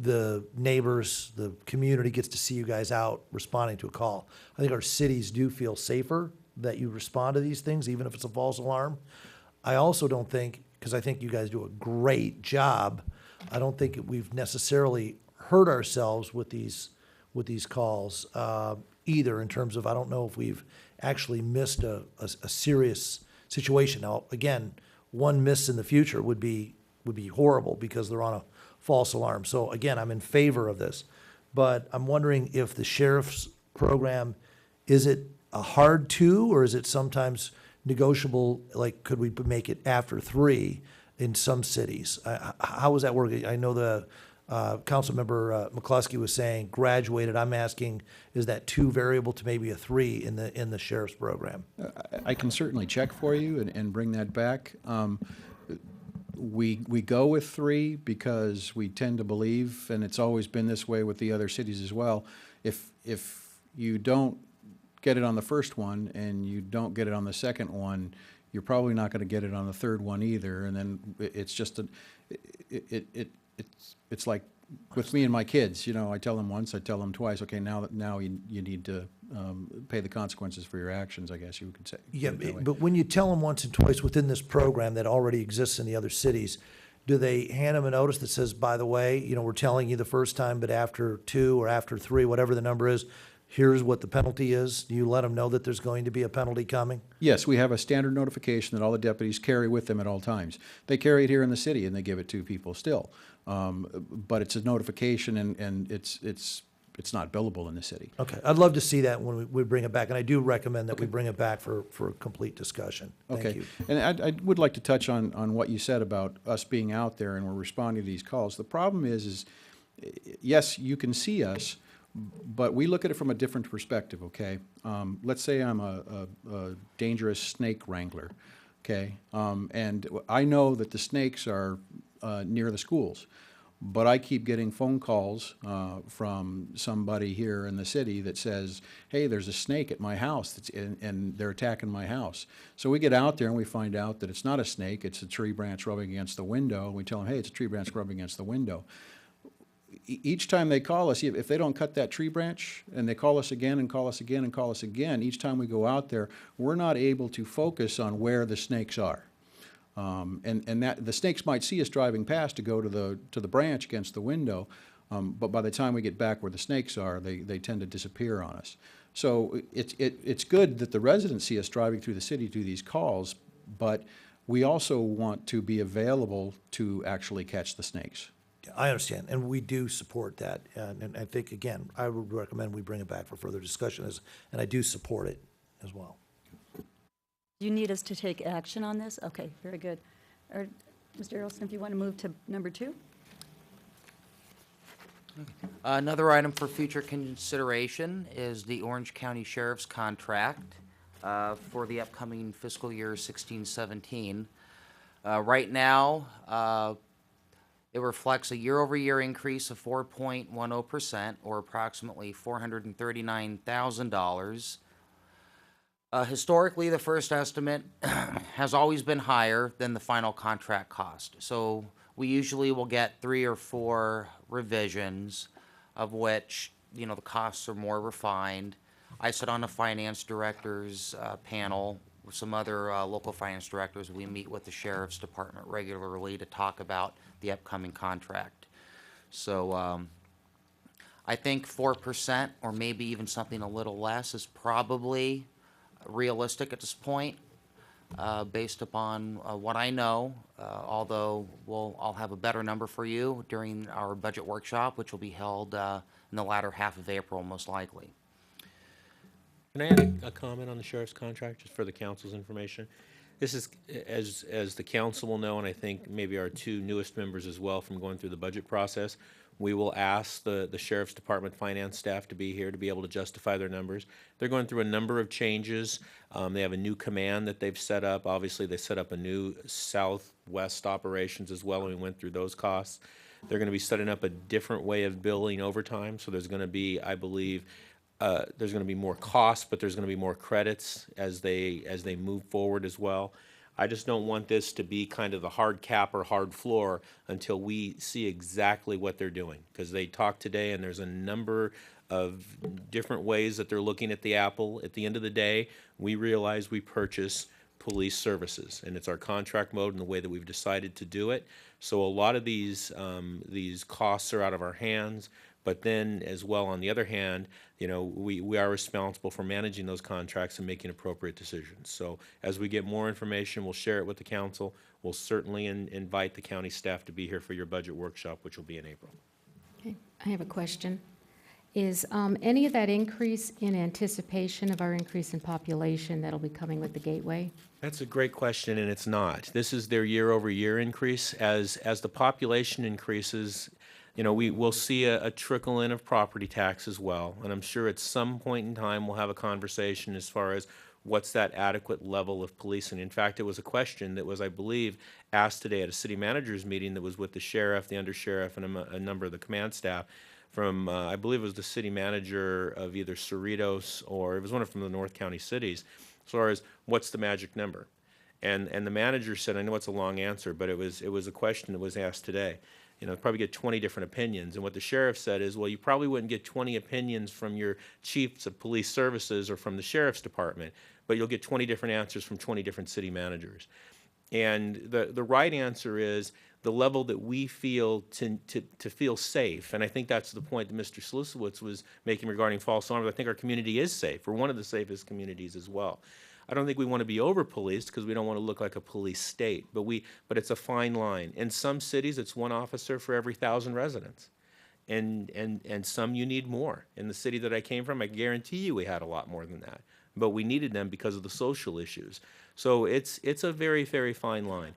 the neighbors, the community gets to see you guys out responding to a call. I think our cities do feel safer that you respond to these things, even if it's a false alarm. I also don't think, because I think you guys do a great job, I don't think we've necessarily hurt ourselves with these calls either, in terms of, I don't know if we've actually missed a serious situation. Now, again, one miss in the future would be horrible because they're on a false alarm. So again, I'm in favor of this, but I'm wondering if the sheriff's program, is it a hard 2 or is it sometimes negotiable? Like, could we make it after 3 in some cities? How is that working? I know the Councilmember McCluskey was saying graduated. I'm asking, is that 2 variable to maybe a 3 in the sheriff's program? I can certainly check for you and bring that back. We go with 3 because we tend to believe, and it's always been this way with the other cities as well, if you don't get it on the first one and you don't get it on the second one, you're probably not going to get it on the third one either. And then it's just it's like with me and my kids, I tell them once, I tell them twice. Okay, now you need to pay the consequences for your actions, I guess you could say. Yeah, put it that way. but when you tell them once and twice within this program that already exists in the other cities, do they hand them a notice that says, by the way, we're telling you the first time, but after 2 or after 3, whatever the number is, here's what the penalty is? Do you let them know that there's going to be a penalty coming? Yes, we have a standard notification that all the deputies carry with them at all times. They carry it here in the city and they give it to people still. But it's a notification and it's not billable in the city. Okay, I'd love to see that when we bring it back, and I do recommend that we bring it back for a complete discussion. Thank Okay. you. And I would like to touch on what you said about us being out there and we're responding to these calls. The problem is yes, you can see us, but we look at it from a different perspective, okay? Let's say I'm a dangerous snake wrangler, okay? And I know that the snakes are near the schools, but I keep getting phone calls from somebody here in the city that says, hey, there's a snake at my house and they're attacking my house. So we get out there and we find out that it's not a snake, it's a tree branch rubbing against the window. We tell them, hey, it's a tree branch rubbing against the window. Each time they call us, if they don't cut that tree branch, and they call us again and call us again and call us again, each time we go out there, we're not able to focus on where the snakes are. And that the snakes might see us driving past to go to the branch against the window, but by the time we get back where the snakes are, they tend to disappear on us. So it's good that the residents see us driving through the city to do these calls, but we also want to be available to actually catch the snakes. I understand, and we do support that. And I think, again, I would recommend we bring it back for further discussion, and I do support it as well. You need us to take action on this? Okay, very good. Or, Mr. Earlston, if you want to move to number 2? Another item for future consideration is the Orange County Sheriff's contract for the upcoming fiscal year 16-17. Right now, It reflects a year-over-year increase of 4.10%, or approximately $439,000. Historically, the first estimate has always been higher than the final contract cost. So we usually will get 3 or 4 revisions, of which, you know, the costs are more refined. I sit on the finance directors panel with some other local finance directors. We meet with the sheriff's department regularly to talk about the upcoming contract. So I think 4%, or maybe even something a little less, is probably realistic at this point, based upon what I know, although I'll have a better number for you during our budget workshop, which will be held in the latter half of April, most likely. Can I add a comment on the sheriff's contract, just for the council's information? This is, as the council will know, and I think maybe our 2 newest members as well from going through the budget process, we will ask the sheriff's department finance staff to be here to be able to justify their numbers. They're going through a number of changes. They have a new command that they've set up. Obviously, they set up a new southwest operations as well, and we went through those costs. They're going to be setting up a different way of billing overtime, so there's going to be, I believe, there's going to be more costs, but there's going to be more credits as they move forward as well. I just don't want this to be kind of the hard cap or hard floor until we see exactly what they're doing, because they talked today and there's a number of different ways that they're looking at the apple. At the end of the day, we realize we purchase police services, and it's our contract mode and the way that we've decided to do it. So a lot of these costs are out of our hands. But then, as well, on the other hand, you know, we are responsible for managing those contracts and making appropriate decisions. So as we get more information, we'll share it with the council. We'll certainly invite the county staff to be here for your budget workshop, which will be in April. Okay, I have a question. Is any of that increase in anticipation of our increase in population that'll be coming with the gateway? That's a great question, and it's not. This is their year-over-year increase. As the population increases, you know, we'll see a trickle in of property tax as well, and I'm sure at some point in time we'll have a conversation as far as what's that adequate level of policing. In fact, it was a question that was, I believe, asked today at a city managers meeting that was with the sheriff, the undersheriff, and a number of the command staff from, I believe it was the city manager of either Cerritos, or it was one from the North County cities, as far as what's the magic number. And the manager said, I know it's a long answer, but it was a question that was asked today. You know, probably get 20 different opinions. And what the sheriff said is, well, you probably wouldn't get 20 opinions from your chiefs of police services or from the sheriff's department, but you'll get 20 different answers from 20 different city managers. And the right answer is the level that we feel to feel safe. And I think that's the point that Mr. Slusowitz was making regarding false alarms. I think our community is safe. We're one of the safest communities as well. I don't think we want to be over-policed because we don't want to look like a police state, but it's a fine line. In some cities, it's 1 officer for every 1,000 residents. And some you need more. In the city that I came from, I guarantee you we had a lot more than that. But we needed them because of the social issues. So it's a very, very fine line.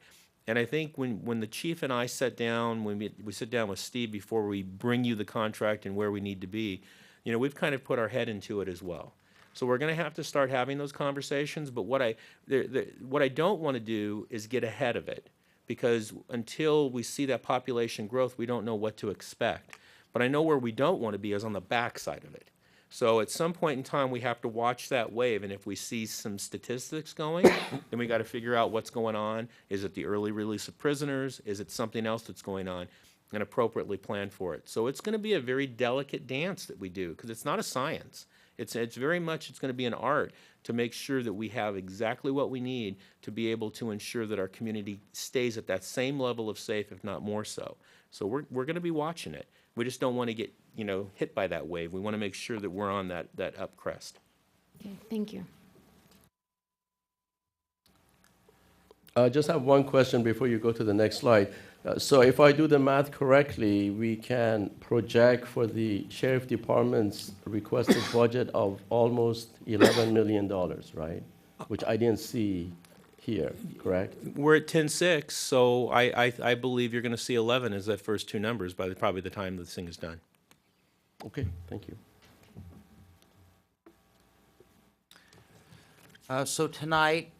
And I think when the chief and I sat down, when we sit down with Steve before we bring you the contract and where we need to be, you know, we've kind of put our head into it as well. So we're going to have to start having those conversations, but what I don't want to do is get ahead of it, because until we see that population growth, we don't know what to expect. But I know where we don't want to be is on the backside of it. So at some point in time, we have to watch that wave, and if we see some statistics going, then we got to figure out what's going on. Is it the early release of prisoners? Is it something else that's going on? And appropriately plan for it. So it's going to be a very delicate dance that we do, because it's not a science. It's very much, it's going to be an art to make sure that we have exactly what we need to be able to ensure that our community stays at that same level of safe, if not more so. So we're going to be watching it. We just don't want to get, you know, hit by that wave. We want to make sure that we're on that up crest. Okay, thank you. I just have one question before you go to the next slide. So if I do the math correctly, we can project for the sheriff department's requested budget of almost $11 million, right? Which I didn't see here, correct? We're at 10.6, so I believe you're going to see 11 as that first 2 numbers by probably the time this thing is done. Okay, thank you. So tonight,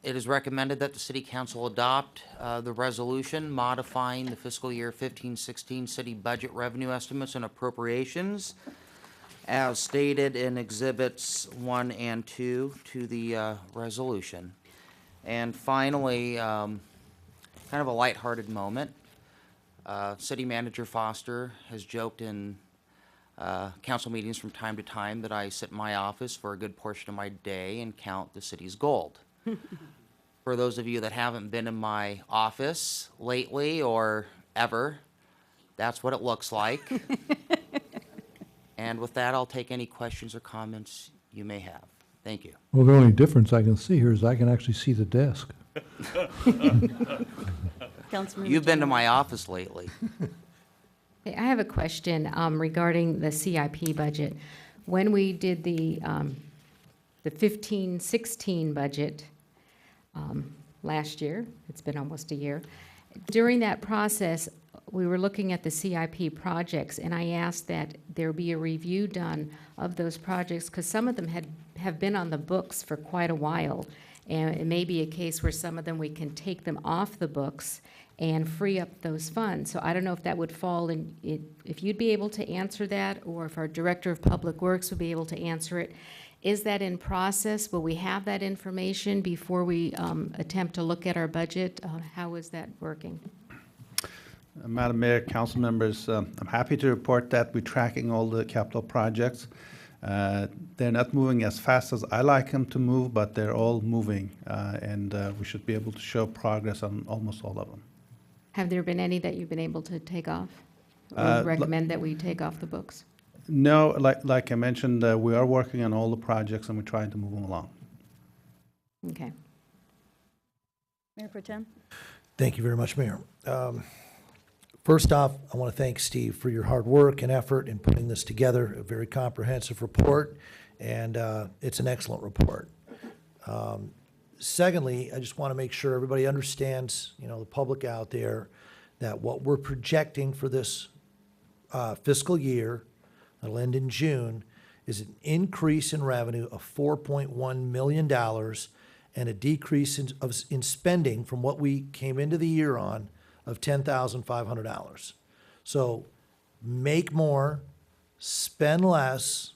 it is recommended that the city council adopt the resolution modifying the fiscal year 15-16 city budget revenue estimates and appropriations as stated in Exhibits 1 and 2 to the resolution. And finally, kind of a lighthearted moment. City Manager Foster has joked in council meetings from time to time that I sit in my office for a good portion of my day and count the city's gold. For those of you that haven't been in my office lately or ever, that's what it looks like. And with that, I'll take any questions or comments you may have. Thank you. Well, the only difference I can see here is I can actually see the desk. Councilmember You've been to Jenner. my office lately. Hey, I have a question regarding the CIP budget. When we did the 15-16 budget last year, it's been almost a year, during that process, we were looking at the CIP projects, and I asked that there be a review done of those projects, because some of them have been on the books for quite a while, and it may be a case where some of them, we can take them off the books and free up those funds. So I don't know if that would fall in, if you'd be able to answer that, or if our Director of Public Works would be able to answer it. Is that in process? Will we have that information before we attempt to look at our budget? How is that working? Madam Mayor, council members, I'm happy to report that we're tracking all the capital projects. They're not moving as fast as I like them to move, but they're all moving, and we should be able to show progress on almost all of them. Have there been any that you've been able to take off? Or recommend that we take off the books? No, like I mentioned, we are working on all the projects and we're trying to move them along. Okay. Mayor Pro Tem? Thank you very much, Mayor. First off, I want to thank Steve for your hard work and effort in putting this together, a very comprehensive report, and it's an excellent report. Secondly, I just want to make sure everybody understands, the public out there, that what we're projecting for this fiscal year, that'll end in June, is an increase in revenue of $4.1 million and a decrease in spending from what we came into the year on of $10,500. So make more, spend less.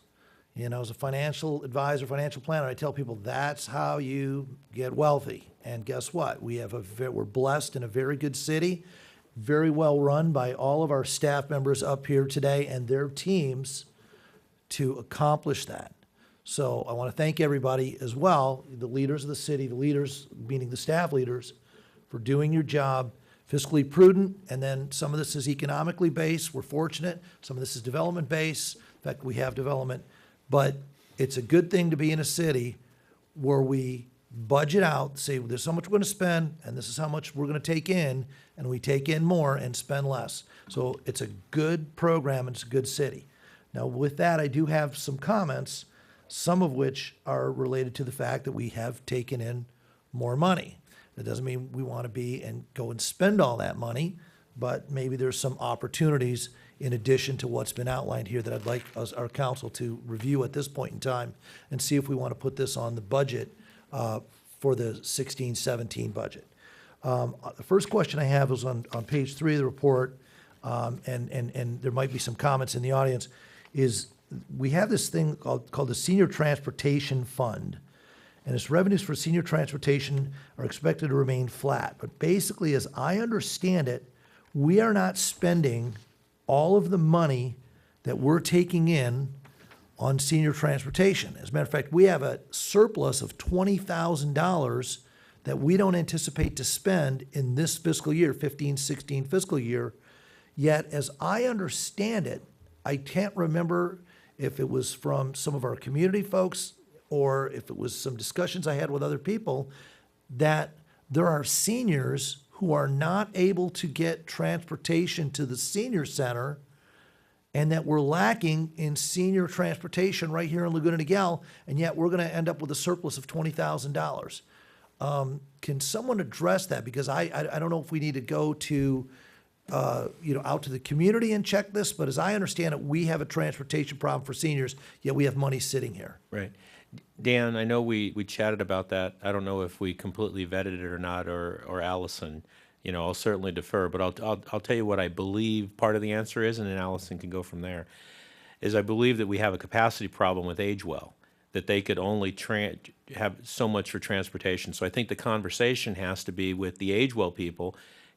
As a financial advisor, financial planner, I tell people that's how you get wealthy. And guess what? We're blessed in a very good city, very well run by all of our staff members up here today and their teams to accomplish that. So I want to thank everybody as well, the leaders of the city, the leaders, meaning the staff leaders, for doing your job fiscally prudent, and then some of this is economically based. We're fortunate. Some of this is development based. In fact, we have development. But it's a good thing to be in a city where we budget out, say, there's so much we're going to spend, and this is how much we're going to take in, and we take in more and spend less. So it's a good program, and it's a good city. Now, with that, I do have some comments, some of which are related to the fact that we have taken in more money. That doesn't mean we want to be and go and spend all that money, but maybe there's some opportunities in addition to what's been outlined here that I'd like our council to review at this point in time and see if we want to put this on the budget for the 16-17 budget. The first question I have is on page 3 of the report, and there might be some comments in the audience, is we have this thing called the Senior Transportation Fund. And its revenues for senior transportation are expected to remain flat. But basically, as I understand it, we are not spending all of the money that we're taking in on senior transportation. As a matter of fact, we have a surplus of $20,000 that we don't anticipate to spend in this fiscal year, 15-16 fiscal year. Yet, as I understand it, I can't remember if it was from some of our community folks or if it was some discussions I had with other people, that there are seniors who are not able to get transportation to the senior center, and that we're lacking in senior transportation right here in Laguna Niguel, and yet we're going to end up with a surplus of $20,000. Can someone address that? Because I don't know if we need to go to out to the community and check this, but as I understand it, we have a transportation problem for seniors, yet we have money sitting here. Right. Dan, I know we chatted about that. I don't know if we completely vetted it or not, or Allison. You know, I'll certainly defer, but I'll tell you what I believe part of the answer is, and then Allison can go from there. Is I believe that we have a capacity problem with Agewell, that they could only have so much for transportation. So I think the conversation has to be with the Agewell people.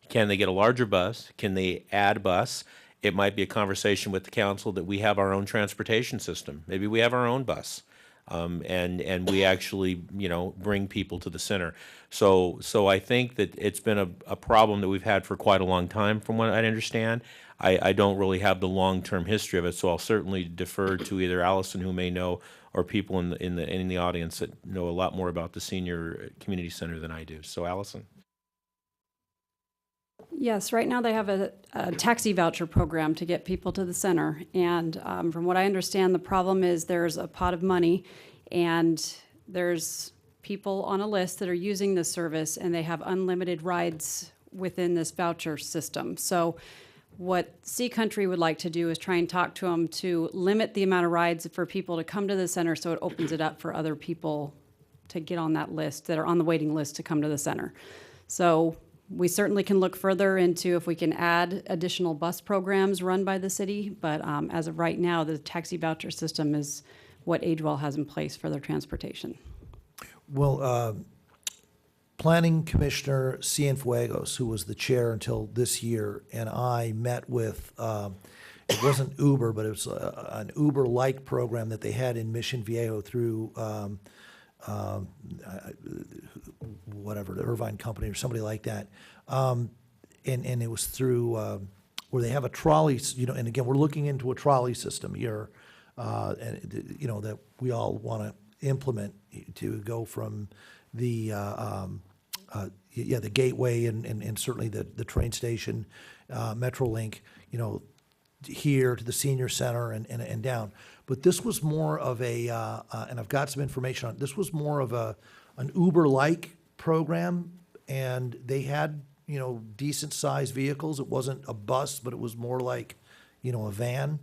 Can they get a larger bus? Can they add a bus? It might be a conversation with the council that we have our own transportation system. Maybe we have our own bus. And we actually, you know, bring people to the center. So I think that it's been a problem that we've had for quite a long time, from what I understand. I don't really have the long-term history of it, so I'll certainly defer to either Allison, who may know, or people in the audience that know a lot more about the senior community center than I do. So Allison. Yes, right now they have a taxi voucher program to get people to the center. And from what I understand, the problem is there's a pot of money and there's people on a list that are using this service and they have unlimited rides within this voucher system. So what Sea Country would like to do is try and talk to them to limit the amount of rides for people to come to the center so it opens it up for other people to get on that list that are on the waiting list to come to the center. So we certainly can look further into if we can add additional bus programs run by the city, but as of right now, the taxi voucher system is what Agewell has in place for their transportation. Well, Planning Commissioner Cienfuegos, who was the chair until this year, and I met with, it wasn't Uber, but it was an Uber-like program that they had in Mission Viejo through whatever, the Irvine Company or somebody like that. And it was through where they have a trolley, you know, and again, we're looking into a trolley system here, and, you know, that we all want to implement to go from the, the Gateway and certainly the train station, Metrolink, you know, here to the senior center and down. But this was more of a, and I've got some information on it, this was more of an Uber-like program, and they had, you know, decent-sized vehicles. It wasn't a bus, but it was more like, you know, a van.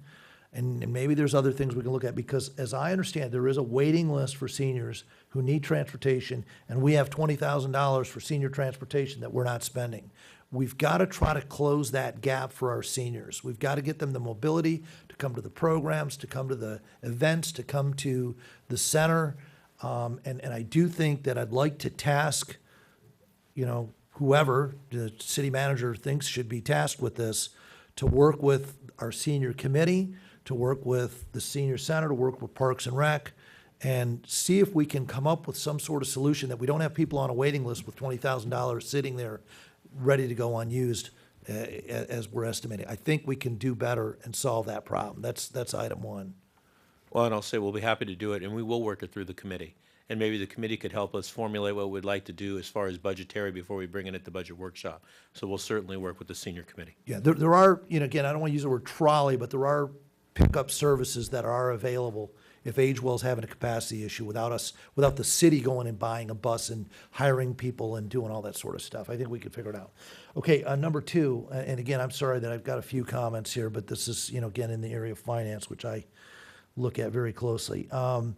And maybe there's other things we can look at, because as I understand, there is a waiting list for seniors who need transportation, and we have $20,000 for senior transportation that we're not spending. We've got to try to close that gap for our seniors. We've got to get them the mobility to come to the programs, to come to the events, to come to the center. And I do think that I'd like to task, you know, whoever the city manager thinks should be tasked with this, to work with our senior committee, to work with the senior center, to work with Parks and Rec, and see if we can come up with some sort of solution that we don't have people on a waiting list with $20,000 sitting there ready to go unused, as we're estimating. I think we can do better and solve that problem. That's item one. Well, and I'll say we'll be happy to do it, and we will work it through the committee. And maybe the committee could help us formulate what we'd like to do as far as budgetary before we bring it at the budget workshop. So we'll certainly work with the senior committee. Yeah, there are, you know, again, I don't want to use the word trolley, but there are pickup services that are available if Agewell's having a capacity issue without the city going and buying a bus and hiring people and doing all that sort of stuff. I think we could figure it out. Okay, number two, and again, I'm sorry that I've got a few comments here, but this is, you know, again, in the area of finance, which I look at very closely. On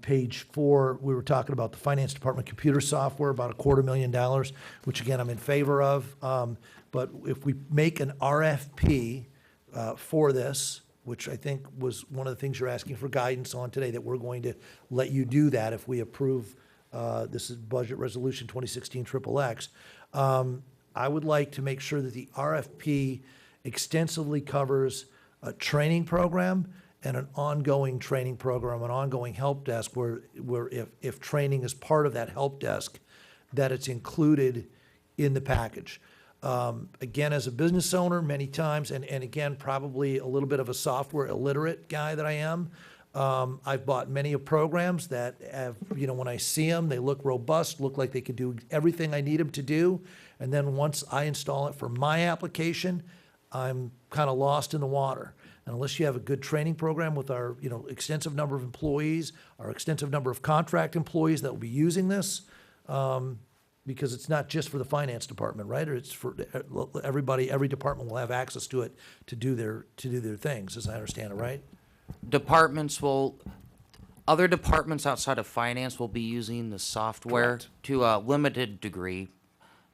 page 4, we were talking about the finance department computer software, about $250,000, which again, I'm in favor of. But if we make an RFP for this, which I think was one of the things you're asking for guidance on today, that we're going to let you do that if we approve, this is Budget Resolution 2016 XXX. I would like to make sure that the RFP extensively covers a training program and an ongoing training program, an ongoing help desk where if training is part of that help desk, that it's included in the package. Again, as a business owner, many times, and again, probably a little bit of a software illiterate guy that I am, I've bought many of programs that have, you know, when I see them, they look robust, look like they could do everything I need them to do. And then once I install it for my application, I'm kind of lost in the water. And unless you have a good training program with our, you know, extensive number of employees, our extensive number of contract employees that will be using this, because it's not just for the finance department, right? Or it's for everybody, every department will have access to it to do their things, as I understand it, right? Departments will, Other departments outside of finance will be using the software Correct. to a limited degree,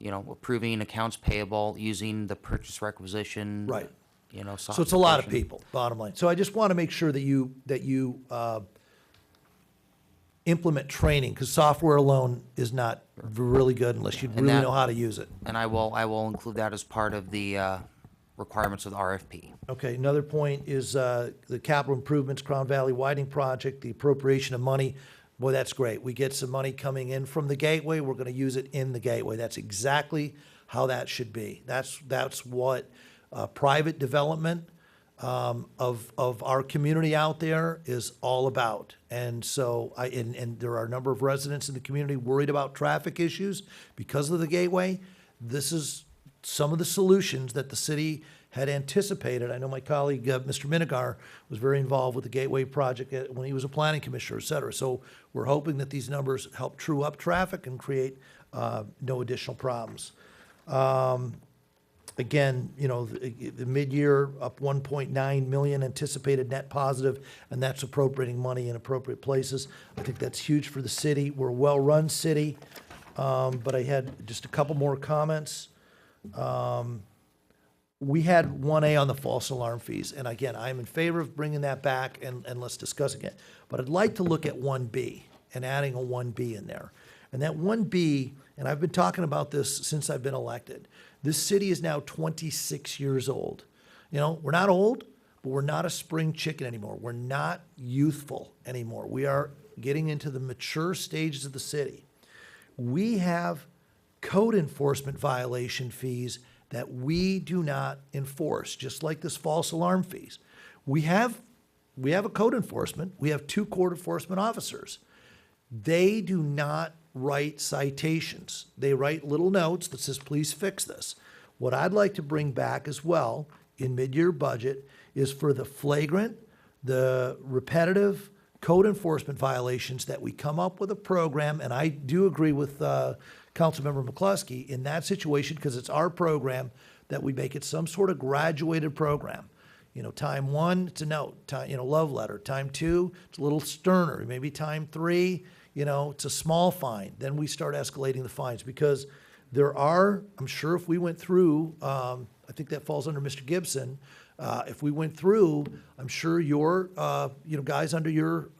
approving accounts payable, using the purchase requisition. Right. Software. So it's a lot of portion. people, bottom line. So I just want to make sure that you implement training, because software alone is not really good unless you And really that- know how to use it. And I will include that as part of the requirements of the RFP. Okay, another point is the capital improvements, Crown Valley widening project, the appropriation of money. Boy, that's great. We get some money coming in from the gateway. We're going to use it in the gateway. That's exactly how that should be. That's what private development of our community out there is all about. And so and there are a number of residents in the community worried about traffic issues because of the gateway. This is some of the solutions that the city had anticipated. I know my colleague, Mr. Minigar, was very involved with the Gateway project when he was a planning commissioner, et cetera. So we're hoping that these numbers help true up traffic and create no additional problems. Again, the mid-year up 1.9 million anticipated net positive, and that's appropriating money in appropriate places. I think that's huge for the city. We're a well-run city, but I had just a couple more comments. We had 1A on the false alarm fees, and again, I'm in favor of bringing that back and let's discuss again. But I'd like to look at 1B and adding a 1B in there. And that 1B, and I've been talking about this since I've been elected, this city is now 26 years old. We're not old, but we're not a spring chicken anymore. We're not youthful anymore. We are getting into the mature stages of the city. We have code enforcement violation fees that we do not enforce, just like this false alarm fees. We have a code enforcement. We have 2 code enforcement officers. They do not write citations. They write little notes that says, please fix this. What I'd like to bring back as well in mid-year budget is for the flagrant, the repetitive code enforcement violations that we come up with a program, and I do agree with Councilmember McCluskey in that situation, because it's our program, that we make it some sort of graduated program. Time 1, it's a note, love letter. Time 2, it's a little sterner. Maybe time 3, it's a small fine. Then we start escalating the fines, because there are, I'm sure if we went through, I think that falls under Mr. Gibson. If we went through, I'm sure your, guys under your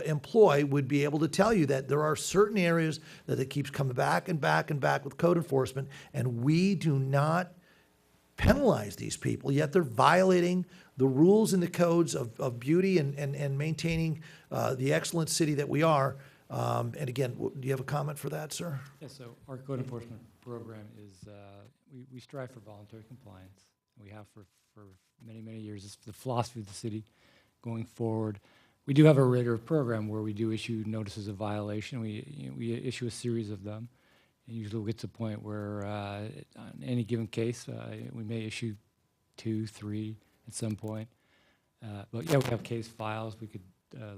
employ would be able to tell you that there are certain areas that it keeps coming back and back and back with code enforcement, and we do not penalize these people, yet they're violating the rules and the codes of beauty and maintaining the excellent city that we are. And again, do you have a comment for that, sir? Yes, so our code enforcement program is, we strive for voluntary compliance. We have for many, many years. It's the philosophy of the city going forward. We do have a regular program where we do issue notices of violation. We issue a series of them. And usually we'll get to the point where on any given case, we may issue 2, 3 at some point. But yeah, we have case files. We could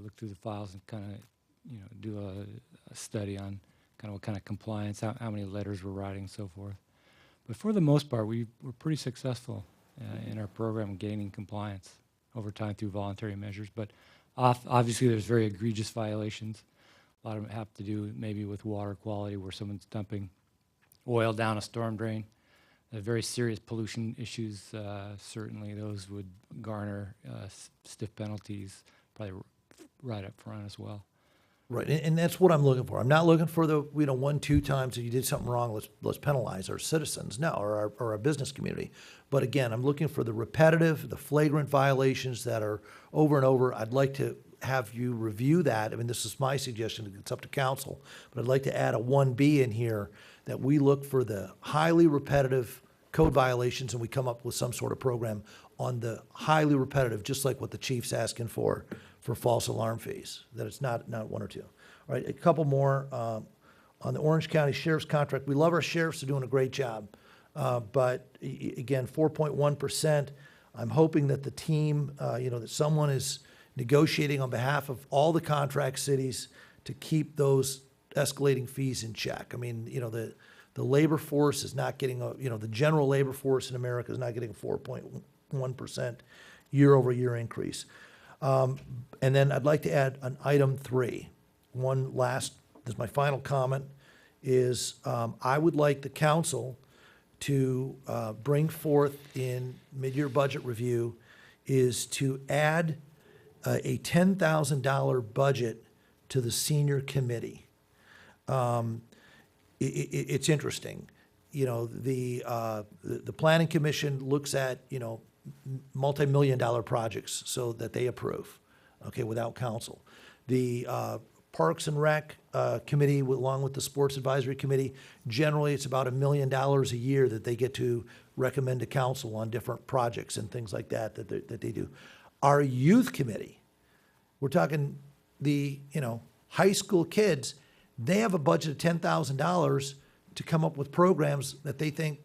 look through the files and kind of, do a study on kind of what kind of compliance, how many letters we're writing and so forth. But for the most part, we're pretty successful in our program gaining compliance over time through voluntary measures. But obviously, there's very egregious violations. A lot of them have to do maybe with water quality, where someone's dumping oil down a storm drain. Very serious pollution issues, certainly those would garner stiff penalties, probably right up front as well. Right, and that's what I'm looking for. I'm not looking for the 1, 2 times that you did something wrong, let's penalize our citizens, no, or our business community. But again, I'm looking for the repetitive, the flagrant violations that are over and over. I'd like to have you review that. I mean, this is my suggestion, it's up to council, but I'd like to add a 1B in here that we look for the highly repetitive code violations and we come up with some sort of program on the highly repetitive, just like what the chief's asking for false alarm fees, that it's not 1 or 2. All right, a couple more on the Orange County Sheriff's contract. We love our sheriffs, they're doing a great job. But again, 4.1%. I'm hoping that the team, that someone is negotiating on behalf of all the contract cities to keep those escalating fees in check. I mean, the labor force is not getting the general labor force in America is not getting a 4.1% year-over-year increase. And then I'd like to add an item 3. One last, this is my final comment, is I would like the council to bring forth in mid-year budget review is to add a $10,000 budget to the senior committee. It's interesting. You know, the planning commission looks at, you know, multi-million-dollar projects so that they approve, okay, without council. The Parks and Rec committee, along with the Sports Advisory Committee, generally it's about $1 million a year that they get to recommend to council on different projects and things like that that they do. Our youth committee, we're talking the, you know, high school kids, they have a budget of $10,000 to come up with programs that they think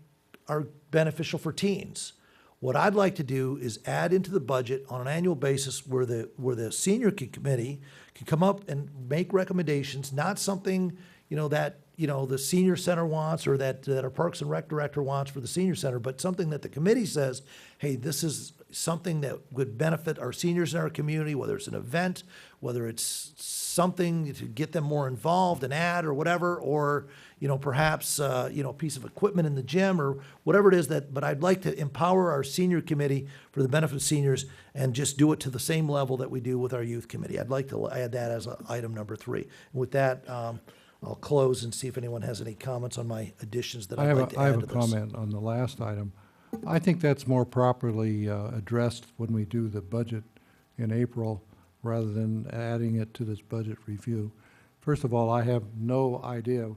are beneficial for teens. What I'd like to do is add into the budget on an annual basis where the senior committee can come up and make recommendations, not something, you know, that, you know, the senior center wants or that our Parks and Rec director wants for the senior center, but something that the committee says, hey, this is something that would benefit our seniors in our community, whether it's an event, whether it's something to get them more involved, an ad or whatever, or, you know, perhaps, you know, a piece of equipment in the gym or whatever it is that, but I'd like to empower our senior committee for the benefit of seniors and just do it to the same level that we do with our youth committee. I'd like to add that as item number 3. And with that, I'll close and see if anyone has any comments on my additions that I'd like to I add have to a this. comment on the last item. I think that's more properly addressed when we do the budget in April rather than adding it to this budget review. First of all, I have no idea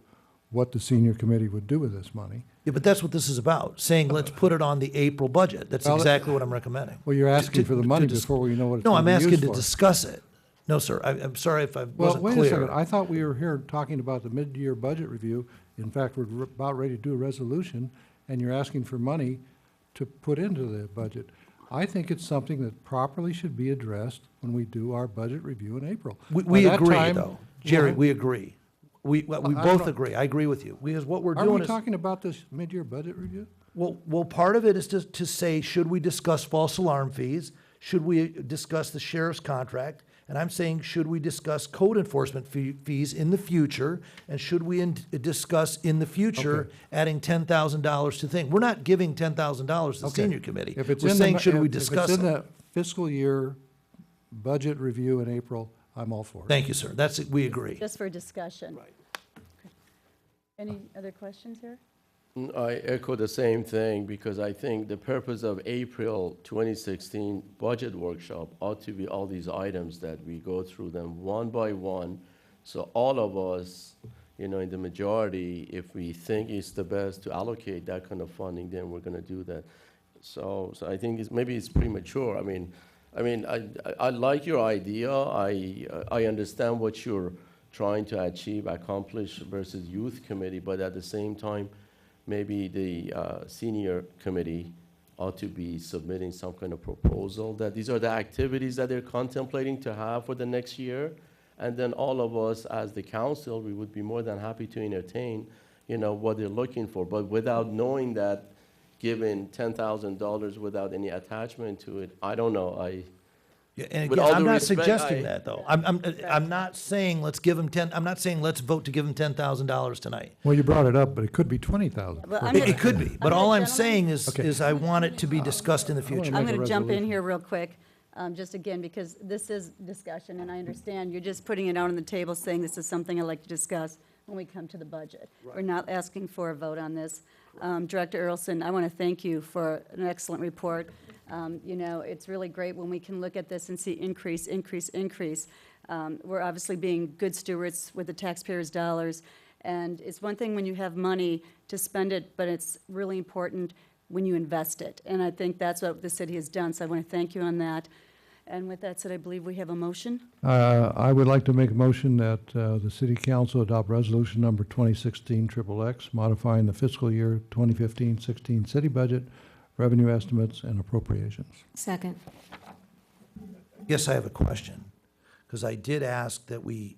what the senior committee would do with this money. Yeah, but that's what this is about, saying let's put it on the April budget. That's Well, exactly what I'm recommending. Well, you're asking for the money dis- before we know what it's No, going I'm to be asking used to for. discuss it. No, sir, I'm sorry if I Well, wasn't wait clear. a second. I thought we were here talking about the mid-year budget review. In fact, we're about ready to do a resolution, and you're asking for money to put into the budget. I think it's something that properly should be addressed when we do our budget review in April. We By that agree, time- though. Jerry, Well, we agree. We I both don't- agree. I agree with you. Because what we're Aren't doing we is, talking about this mid-year budget review? well, part of it is to say, should we discuss false alarm fees? Should we discuss the sheriff's contract? And I'm saying, should we discuss code enforcement fees in the future? And should we discuss in the future Okay. adding $10,000 to thing? We're not giving $10,000 to the Okay. senior committee. If it's We're in the saying, bu- should we if discuss it's in it? the fiscal year budget review in April, I'm all for it. Thank you, sir. That's, we agree. Just for discussion. Right. Any other questions here? I echo the same thing because I think the purpose of April 2016 budget workshop ought to be all these items that we go through them one by one. So all of us, you know, in the majority, if we think it's the best to allocate that kind of funding, then we're going to do that. So I think maybe it's premature. I mean, I like your idea. I understand what you're trying to achieve, accomplish versus youth committee, but at the same time, maybe the senior committee ought to be submitting some kind of proposal that these are the activities that they're contemplating to have for the next year. And then all of us as the council, we would be more than happy to entertain, you know, what they're looking for. But without knowing that, giving $10,000 without any attachment to it, I don't know. Yeah, and With again, all I'm due not respect, suggesting that, though. I'm not saying let's give them I'm not saying let's vote to give them $10,000 tonight. Well, you brought it up, but it could be 20,000. Well, It could be, but all I'm saying Okay. is I want it to be discussed in the future. I'm make a going to jump in resolution. here real quick, just again, because this is discussion, and I understand you're just putting it out on the table, saying this is something I'd like to discuss when we come to the budget. We're not asking for a vote on this. Director Earlson, I want to thank you for an excellent report. You know, it's really great when we can look at this and see increase. We're obviously being good stewards with the taxpayers' dollars, and it's one thing when you have money to spend it, but it's really important when you invest it. And I think that's what the city has done, so I want to thank you on that. And with that said, I believe we have a motion. I would like to make a motion that the city council adopt resolution number 2016-XXX, modifying the fiscal year 2015-16 city budget, revenue estimates, and appropriations. Second. Yes, I have a question, because I did ask that we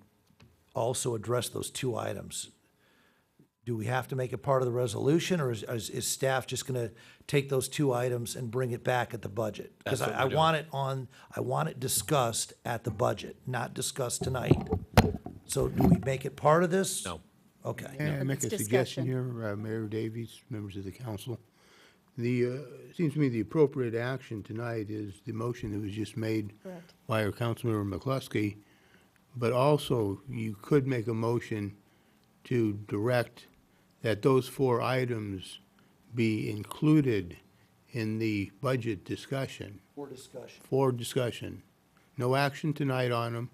also address those two items. Do we have to make it part of the resolution, or is staff just gonna take those two items and bring it back at the budget? Because That's what I we're I want it discussed at the budget, not discussed tonight. So do we make it part of this? No. Okay. May I make It's a suggestion discussion. here, Mayor Davies, members of the council? It seems to me the appropriate action tonight is the motion that was just made Correct. by our Councilmember McCluskey, but also you could make a motion to direct that those 4 items be included in the budget discussion. For discussion. No action tonight on them,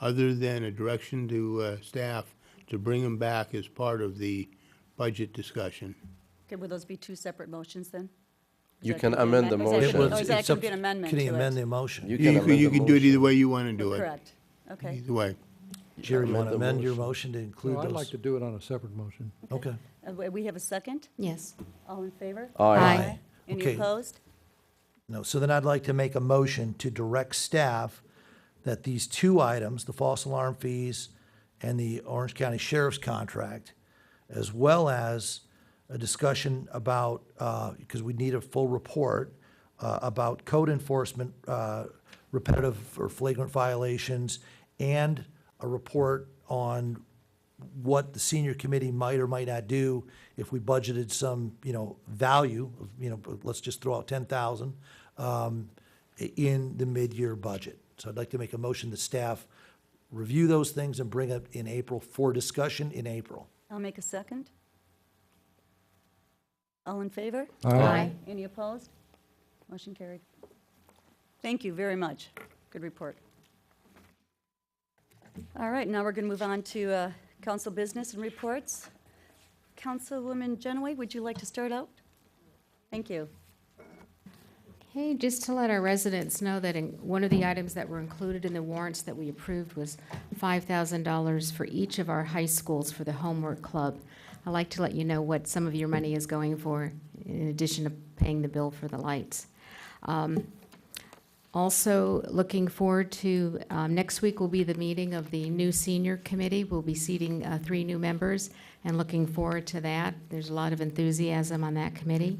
other than a direction to staff to bring them back as part of the budget discussion. Okay, will those be 2 separate motions then? Is You that can gonna be an amend the amendment? Is that- motion. Or is that It's going up- to be an amendment Can to he it? amend the motion? You can amend the You can do it either motion. way you want to do it. Correct. Okay. Either way. Jerry, you Amend want to the amend your motion. motion to include Well, those? I'd like to do it on a separate motion. Okay. We have a second? Yes. All in favor? Aye. Any Okay. opposed? No, so then I'd like to make a motion to direct staff that these 2 items, the false alarm fees and the Orange County Sheriff's contract, as well as a discussion about, because we need a full report, about code enforcement, repetitive or flagrant violations, and a report on what the senior committee might or might not do if we budgeted some, value of, let's just throw out 10,000 in the mid-year budget. So I'd like to make a motion that staff review those things and bring it in April for discussion in April. I'll make a second. All in favor? Aye. Any opposed? Motion carried. Thank you very much. Good report. All right, now we're going to move on to council business and reports. Councilwoman Genoway, would you like to start out? Thank you. Okay, just to let our residents know that one of the items that were included in the warrants that we approved was $5,000 for each of our high schools for the homework club. I'd like to let you know what some of your money is going for, in addition to paying the bill for the lights. Also, looking forward to, next week will be the meeting of the new senior committee. We'll be seating 3 new members, and looking forward to that. There's a lot of enthusiasm on that committee.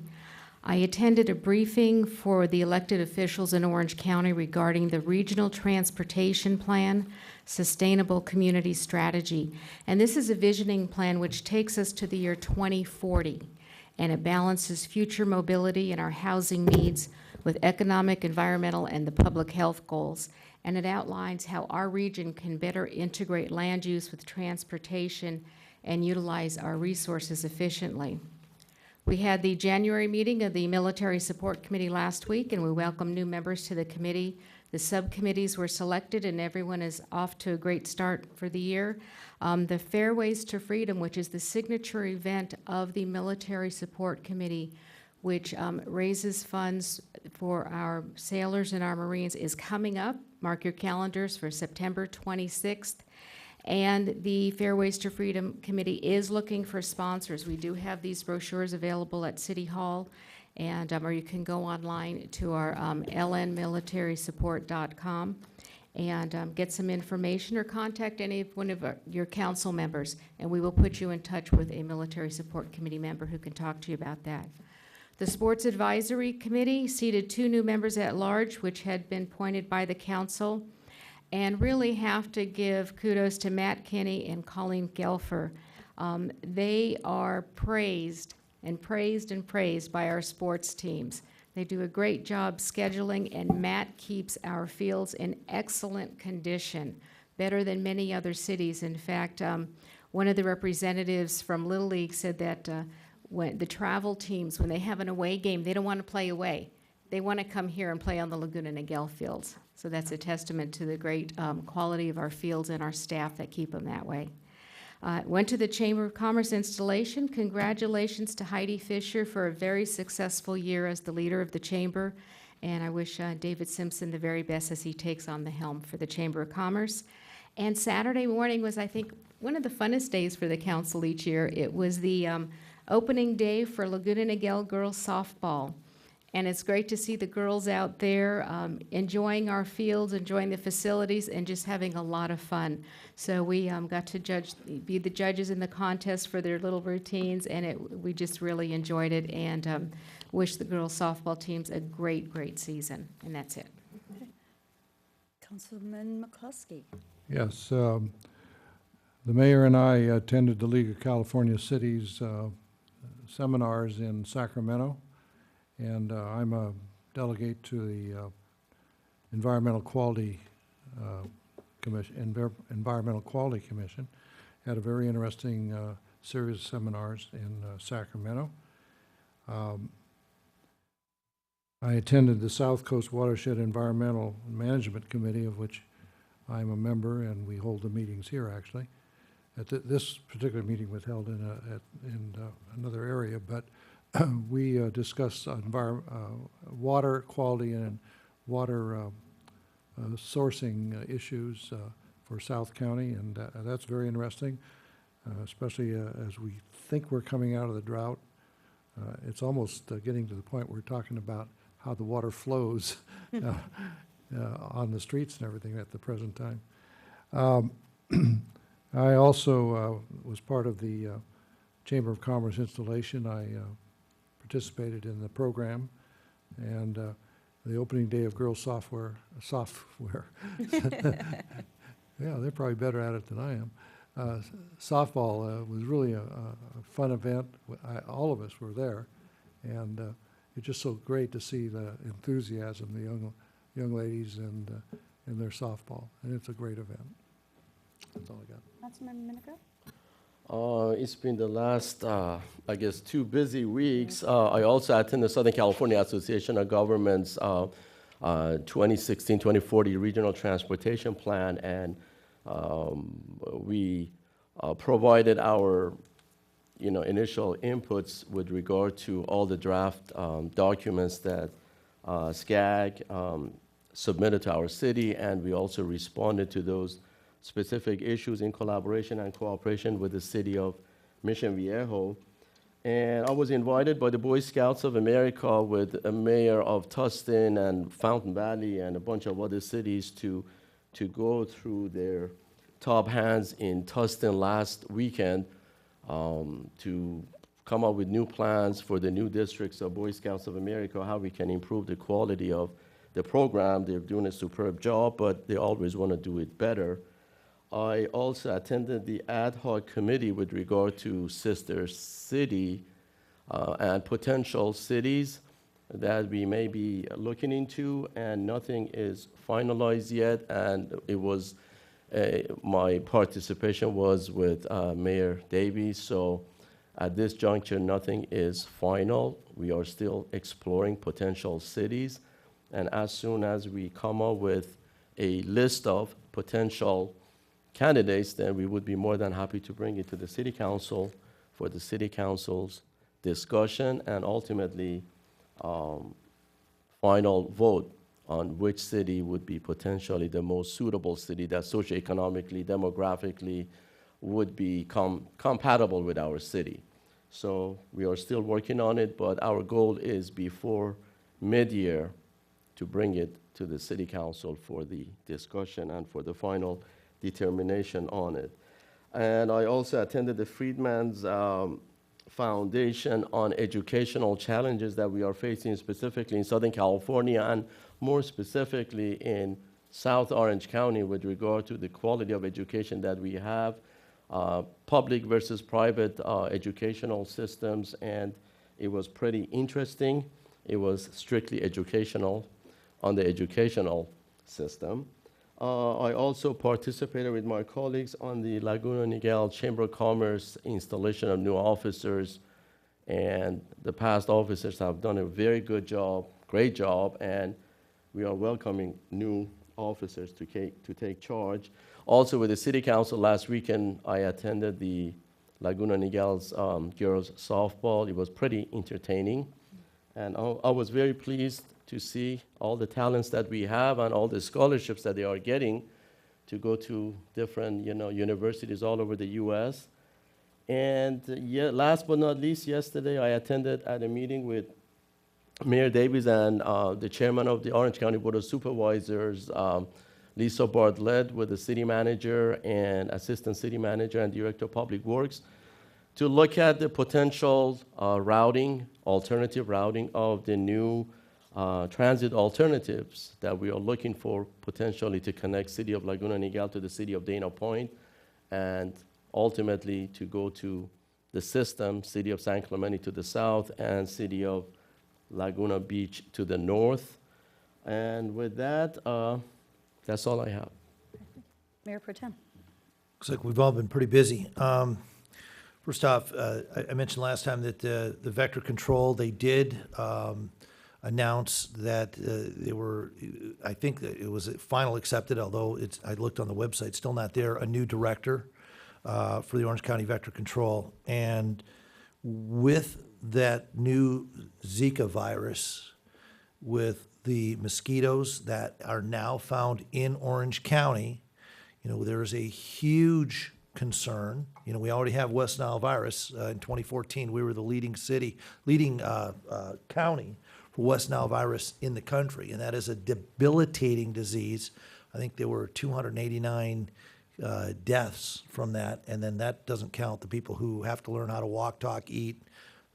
I attended a briefing for the elected officials in Orange County regarding the Regional Transportation Plan, Sustainable Community Strategy. And this is a visioning plan which takes us to the year 2040, and it balances future mobility and our housing needs with economic, environmental, and the public health goals. And it outlines how our region can better integrate land use with transportation and utilize our resources efficiently. We had the January meeting of the Military Support Committee last week, and we welcomed new members to the committee. The subcommittees were selected, and everyone is off to a great start for the year. The Fairways to Freedom, which is the signature event of the Military Support Committee, which raises funds for our sailors and our Marines, is coming up. Mark your calendars for September 26th. And the Fairways to Freedom Committee is looking for sponsors. We do have these brochures available at City Hall, and or you can go online to our lnmilitarysupport.com and get some information, or contact any one of your council members, and we will put you in touch with a Military Support Committee member who can talk to you about that. The Sports Advisory Committee seated 2 new members at large, which had been appointed by the council, and really have to give kudos to Matt Kinney and Colleen Gelfer. They are praised and praised and praised by our sports teams. They do a great job scheduling, and Matt keeps our fields in excellent condition, better than many other cities. In fact, one of the representatives from Little League said that when the travel teams, when they have an away game, they don't want to play away. They want to come here and play on the Laguna Niguel fields. So that's a testament to the great quality of our fields and our staff that keep them that way. Went to the Chamber of Commerce installation. Congratulations to Heidi Fisher for a very successful year as the leader of the Chamber. And I wish David Simpson the very best as he takes on the helm for the Chamber of Commerce. And Saturday morning was, I think, one of the funnest days for the council each year. It was the opening day for Laguna Niguel girls softball. And it's great to see the girls out there enjoying our fields, enjoying the facilities, and just having a lot of fun. So we got to be the judges in the contest for their little routines, and we just really enjoyed it, and wish the girls softball teams a great, great season. And that's it. Councilman McCluskey. Yes, the mayor and I attended the League of California Cities seminars in Sacramento, and I'm a delegate to the Environmental Quality Commission. Environmental Quality Commission had a very interesting series of seminars in Sacramento. I attended the South Coast Watershed Environmental Management Committee, of which I'm a member, and we hold the meetings here, actually. This particular meeting was held in another area, but we discussed water quality and water sourcing issues for South County, and that's very interesting, especially as we think we're coming out of the drought. It's almost getting to the point where we're talking about how the water flows on the streets and everything at the present time. I also was part of the Chamber of Commerce installation. I participated in the program, and the opening day of Girls Software, yeah, they're probably better at it than I am. Softball was really a fun event. All of us were there, and it's just so great to see the enthusiasm, the young ladies and their softball, and it's a great event. That's all I got. Councilman Miniger? It's been the last, I guess, 2 busy weeks. I also attend the Southern California Association of Governments 2016-2040 Regional Transportation Plan, and we provided our initial inputs with regard to all the draft documents that SCAG submitted to our city, and we also responded to those specific issues in collaboration and cooperation with the city of Mission Viejo. And I was invited by the Boy Scouts of America with a mayor of Tustin and Fountain Valley and a bunch of other cities to go through their top hands in Tustin last weekend to come up with new plans for the new districts of Boy Scouts of America, how we can improve the quality of the program. They're doing a superb job, but they always want to do it better. I also attended the ad hoc committee with regard to sister city and potential cities that we may be looking into, and nothing is finalized yet. And it was my participation was with Mayor Davies. So at this juncture, nothing is final. We are still exploring potential cities, and as soon as we come up with a list of potential candidates, then we would be more than happy to bring it to the city council for the city council's discussion and ultimately final vote on which city would be potentially the most suitable city that socioeconomically, demographically would be compatible with our city. So we are still working on it, but our goal is before mid-year to bring it to the city council for the discussion and for the final determination on it. And I also attended the Freedman's Foundation on educational challenges that we are facing specifically in Southern California and more specifically in South Orange County with regard to the quality of education that we have, public versus private educational systems, and it was pretty interesting. It was strictly educational on the educational system. I also participated with my colleagues on the Laguna Niguel Chamber of Commerce installation of new officers, and the past officers have done a very good job, great job, and we are welcoming new officers to take charge. Also with the City Council last weekend, I attended the Laguna Niguel's girls softball. It was pretty entertaining, and I was very pleased to see all the talents that we have and all the scholarships that they are getting to go to different universities all over the U.S. And last but not least, yesterday I attended at a meeting with Mayor Davies and the chairman of the Orange County Board of Supervisors, Lisa Bartlett, with the city manager and assistant city manager and director of public works, to look at the potential routing, alternative routing of the new transit alternatives that we are looking for potentially to connect city of Laguna Niguel to the city of Dana Point, and ultimately to go to the system, city of San Clemente to the south and city of Laguna Beach to the north. And with that, that's all I have. Mayor Pro Tem. Looks like we've all been pretty busy. First off, I mentioned last time that the vector control, they did announce that they were, I think that it was final accepted, although I looked on the website, still not there, a new director for the Orange County Vector Control. And with that new Zika virus, with the mosquitoes that are now found in Orange County, there is a huge concern. We already have West Nile virus. In 2014, we were the leading county for West Nile virus in the country, and that is a debilitating disease. I think there were 289 deaths from that, and then that doesn't count the people who have to learn how to walk, talk, eat,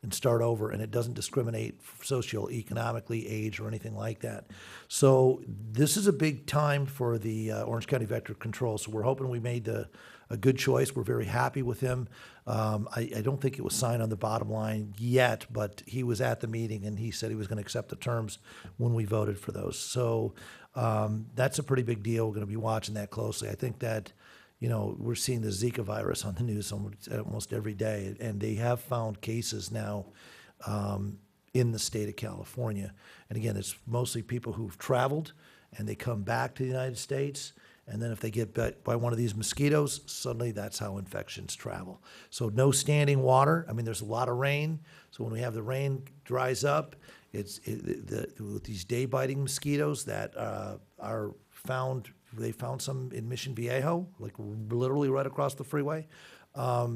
and start over, and it doesn't discriminate socioeconomically, age, or anything like that. So this is a big time for the Orange County Vector Control, so we're hoping we made a good choice. We're very happy with him. I don't think it was signed on the bottom line yet, but he was at the meeting, and he said he was going to accept the terms when we voted for those. So that's a pretty big deal. We're going to be watching that closely. I think that we're seeing the Zika virus on the news almost every day, and they have found cases now in the state of California. And again, it's mostly people who've traveled, and they come back to the United States, and then if they get bit by one of these mosquitoes, suddenly that's how infections travel. So no standing water. I mean, there's a lot of rain, so when we have the rain dries up, with these day-biting mosquitoes that are found. They found some in Mission Viejo, like literally right across the freeway. The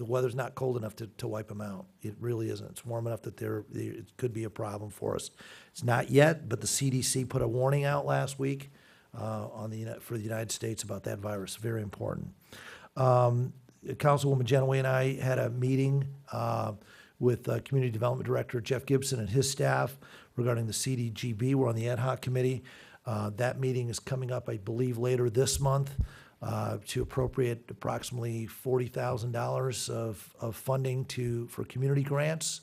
weather's not cold enough to wipe them out. It really isn't. It's warm enough that it could be a problem for us. It's not yet, but the CDC put a warning out last week for the United States about that virus. Very important. Councilwoman Genoway and I had a meeting with Community Development Director Jeff Gibson and his staff regarding the CDGB. We're on the ad hoc committee. That meeting is coming up, I believe, later this month to appropriate approximately $40,000 of funding for community grants,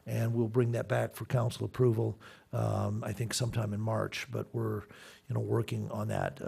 and we'll bring that back for council approval, I think sometime in March, but we're working on that.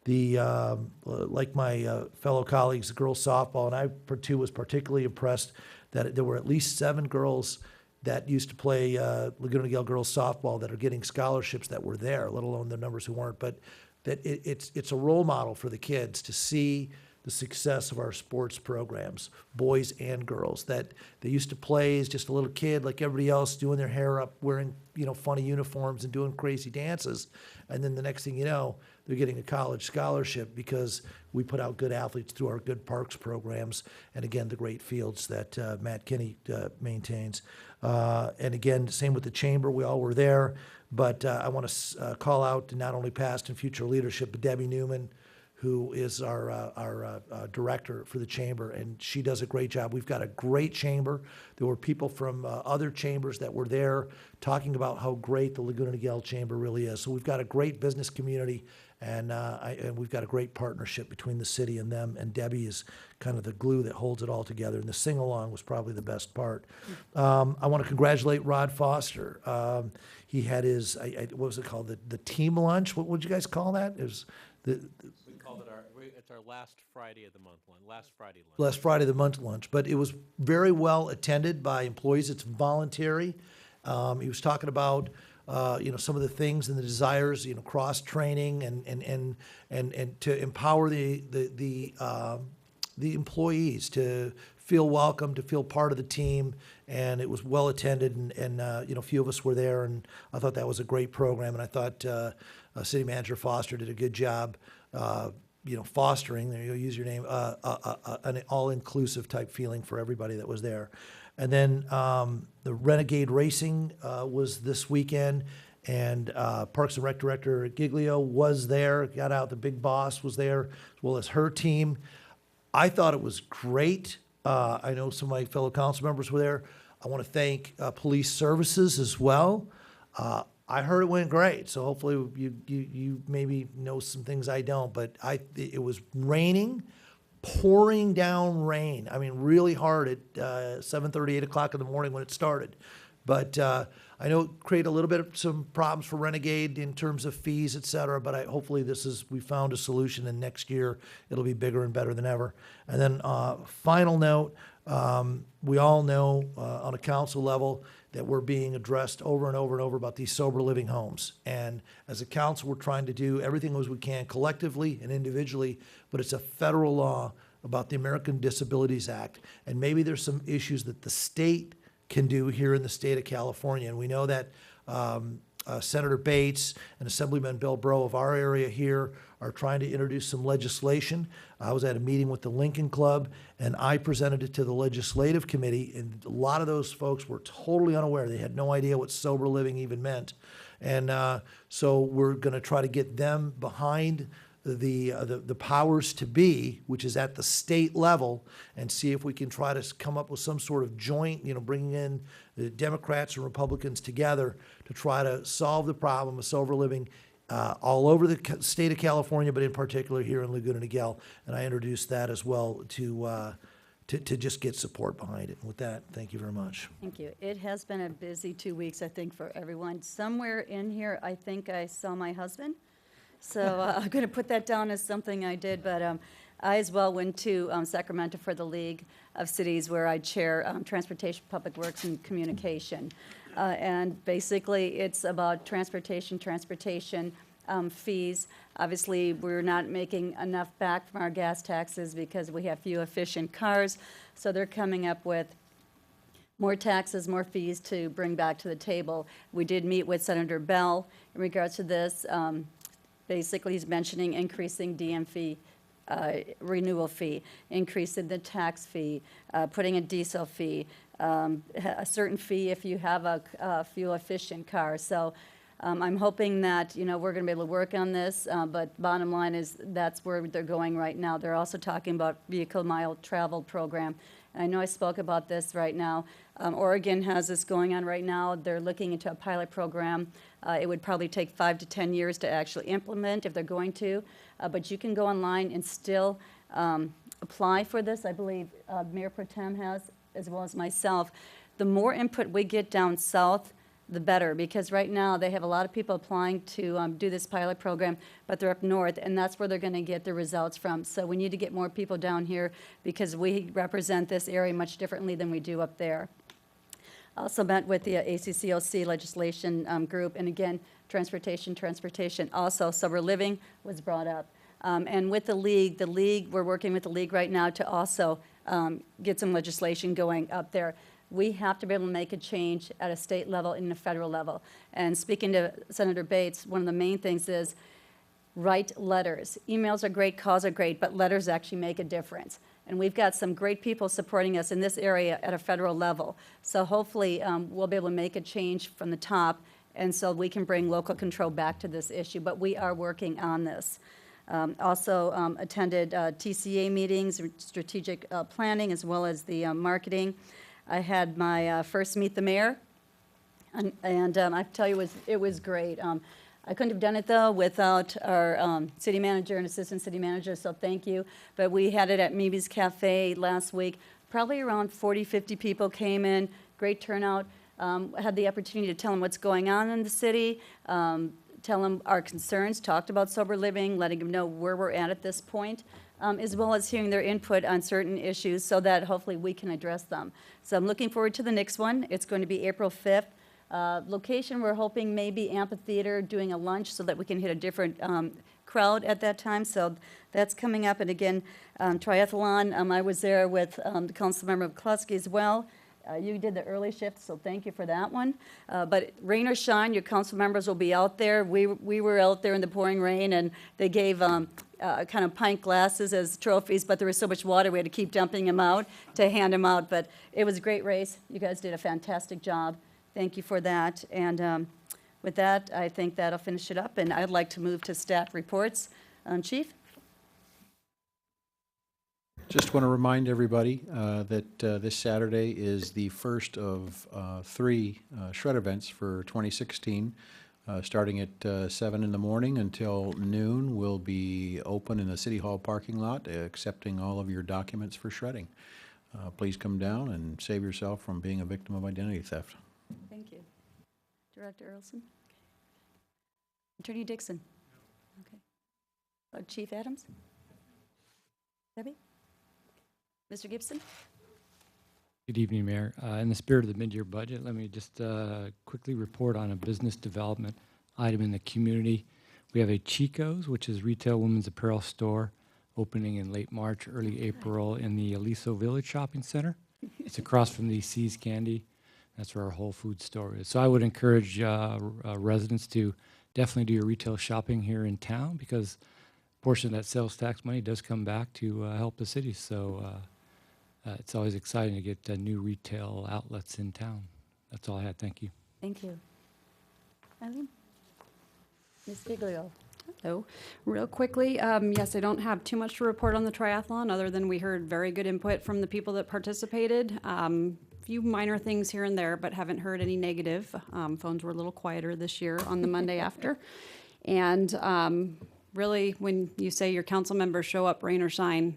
Like my fellow colleagues, the girls softball, and I too was particularly impressed that there were at least 7 girls that used to play Laguna Niguel girls softball that are getting scholarships that were there, let alone the numbers who weren't. But that it's a role model for the kids to see the success of our sports programs, boys and girls, that they used to play as just a little kid like everybody else, doing their hair up, wearing funny uniforms and doing crazy dances. And then the next thing you know, they're getting a college scholarship because we put out good athletes through our good parks programs, and again, the great fields that Matt Kinney maintains. And again, same with the chamber, we all were there, but I want to call out to not only past and future leadership, but Debbie Newman, who is our director for the chamber, and she does a great job. We've got a great chamber. There were people from other chambers that were there talking about how great the Laguna Niguel chamber really is. So we've got a great business community, and we've got a great partnership between the city and them, and Debbie is kind of the glue that holds it all together, and the sing-along was probably the best part. I want to congratulate Rod Foster. He had his, what was it called, the team lunch? What would you guys call that? It was it's our last Friday of the month lunch, last Friday lunch. Last Friday of the month lunch, but it was very well attended by employees. It's voluntary. He was talking about some of the things and the desires, cross training and to empower the employees to feel welcome, to feel part of the team, and it was well attended. And a few of us were there, and I thought that was a great program. And I thought City Manager Foster did a good job. Fostering, there you go, use your name, an all-inclusive type feeling for everybody that was there. And then the Renegade Racing was this weekend, and Parks and Rec Director Giglio was there, got out, the big boss was there, as well as her team. I thought it was great. I know some of my fellow council members were there. I want to thank Police Services as well. I heard it went great, so hopefully you maybe know some things I don't, but it was raining, pouring down rain. I mean, really hard at 7:30, 8 o'clock in the morning when it started. But I know it created a little bit of some problems for Renegade in terms of fees, et cetera, but hopefully we found a solution, and next year it'll be bigger and better than ever. And then final note, we all know on a council level that we're being addressed over and over and over about these sober living homes. And as a council, we're trying to do everything as we can collectively and individually, but it's a federal law about the American Disabilities Act. And maybe there's some issues that the state can do here in the state of California. And we know that Senator Bates and Assemblyman Bill Breaux of our area here are trying to introduce some legislation. I was at a meeting with the Lincoln Club, and I presented it to the Legislative Committee, and a lot of those folks were totally unaware. They had no idea what sober living even meant. And so we're going to try to get them behind the powers to be, which is at the state level, and see if we can try to come up with some sort of joint, bringing in the Democrats and Republicans together to try to solve the problem of sober living all over the state of California, but in particular here in Laguna Niguel. And I introduced that as well to just get support behind it. And with that, thank you very much. Thank you. It has been a busy 2 weeks, I think, for everyone. Somewhere in here, I think I saw my husband. So I'm going to put that down as something I did, but I as well went to Sacramento for the League of Cities, where I chair Transportation, Public Works, and Communication. And basically, it's about transportation fees. Obviously, we're not making enough back from our gas taxes because we have few efficient cars, so they're coming up with more taxes, more fees to bring back to the table. We did meet with Senator Bell in regards to this. Basically, he's mentioning increasing DM fee, renewal fee, increasing the tax fee, putting a diesel fee, a certain fee if you have a fuel-efficient car. So I'm hoping that, we're going to be able to work on this, but bottom line is that's where they're going right now. They're also talking about vehicle mile travel program. And I know I spoke about this right now. Oregon has this going on right now. They're looking into a pilot program. It would probably take 5 to 10 years to actually implement if they're going to, but you can go online and still apply for this. I believe Mayor Pro Tem has, as well as myself. The more input we get down south, the better, because right now they have a lot of people applying to do this pilot program, but they're up north, and that's where they're going to get the results from. So we need to get more people down here because we represent this area much differently than we do up there. Also met with the ACCOC legislation group, and again, transportation. Also, sober living was brought up. And with the league, we're working with the league right now to also get some legislation going up there. We have to be able to make a change at a state level and a federal level. And speaking to Senator Bates, one of the main things is write letters. Emails are great, calls are great, but letters actually make a difference. And we've got some great people supporting us in this area at a federal level. So hopefully we'll be able to make a change from the top, and so we can bring local control back to this issue. But we are working on this. Also attended TCA meetings, strategic planning, as well as the marketing. I had my first Meet the Mayor, and I tell you, it was great. I couldn't have done it, though, without our city manager and assistant city manager, so thank you. But we had it at Mimi's Cafe last week. Probably around 40, 50 people came in, great turnout. Had the opportunity to tell them what's going on in the city, tell them our concerns, talked about sober living, letting them know where we're at this point, as well as hearing their input on certain issues so that hopefully we can address them. So I'm looking forward to the next one. It's going to be April 5th. Location, we're hoping maybe amphitheater, doing a lunch so that we can hit a different crowd at that time. So that's coming up. And again, triathlon, I was there with the Councilmember McCluskey as well. You did the early shift, so thank you for that one. But rain or shine, your council members will be out there. We were out there in the pouring rain, and they gave kind of pint glasses as trophies, but there was so much water, we had to keep dumping them out to hand them out. But it was a great race. You guys did a fantastic job. Thank you for that. And with that, I think that'll finish it up. And I'd like to move to staff reports. Chief? Just want to remind everybody that this Saturday is the first of 3 shred events for 2016. Starting at 7 in the morning until noon, we'll be open in the City Hall parking lot, accepting all of your documents for shredding. Please come down and save yourself from being a victim of identity theft. Thank you. Director Earlson? Attorney Dixon? Okay. Chief Adams? Debbie? Mr. Gibson? Good evening, Mayor. In the spirit of the mid-year budget, let me just quickly report on a business development item in the community. We have a Chico's, which is retail women's apparel store, opening in late March, early April in the Aliso Village Shopping Center. It's across from the See's Candy. That's where our Whole Foods store is. So I would encourage residents to definitely do your retail shopping here in town, because a portion of that sales tax money does come back to help the city. So it's always exciting to get new retail outlets in town. That's all I had. Thank you. Thank you. Eileen? Ms. Biglio? Hello. Real quickly, yes, I don't have too much to report on the triathlon, other than we heard very good input from the people that participated. Few minor things here and there, but haven't heard any negative. Phones were a little quieter this year on the Monday after. And really, when you say your council members show up, rain or shine,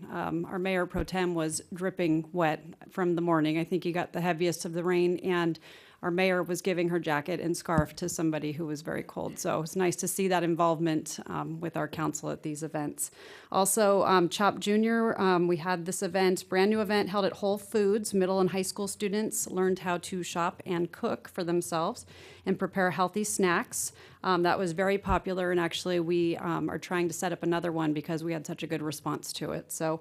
our mayor pro tem was dripping wet from the morning. I think he got the heaviest of the rain, and our mayor was giving her jacket and scarf to somebody who was very cold. So it's nice to see that involvement with our council at these events. Also, CHOP Junior, we had this event, brand new event held at Whole Foods. Middle and high school students learned how to shop and cook for themselves and prepare healthy snacks. That was very popular, and actually we are trying to set up another one because we had such a good response to it. So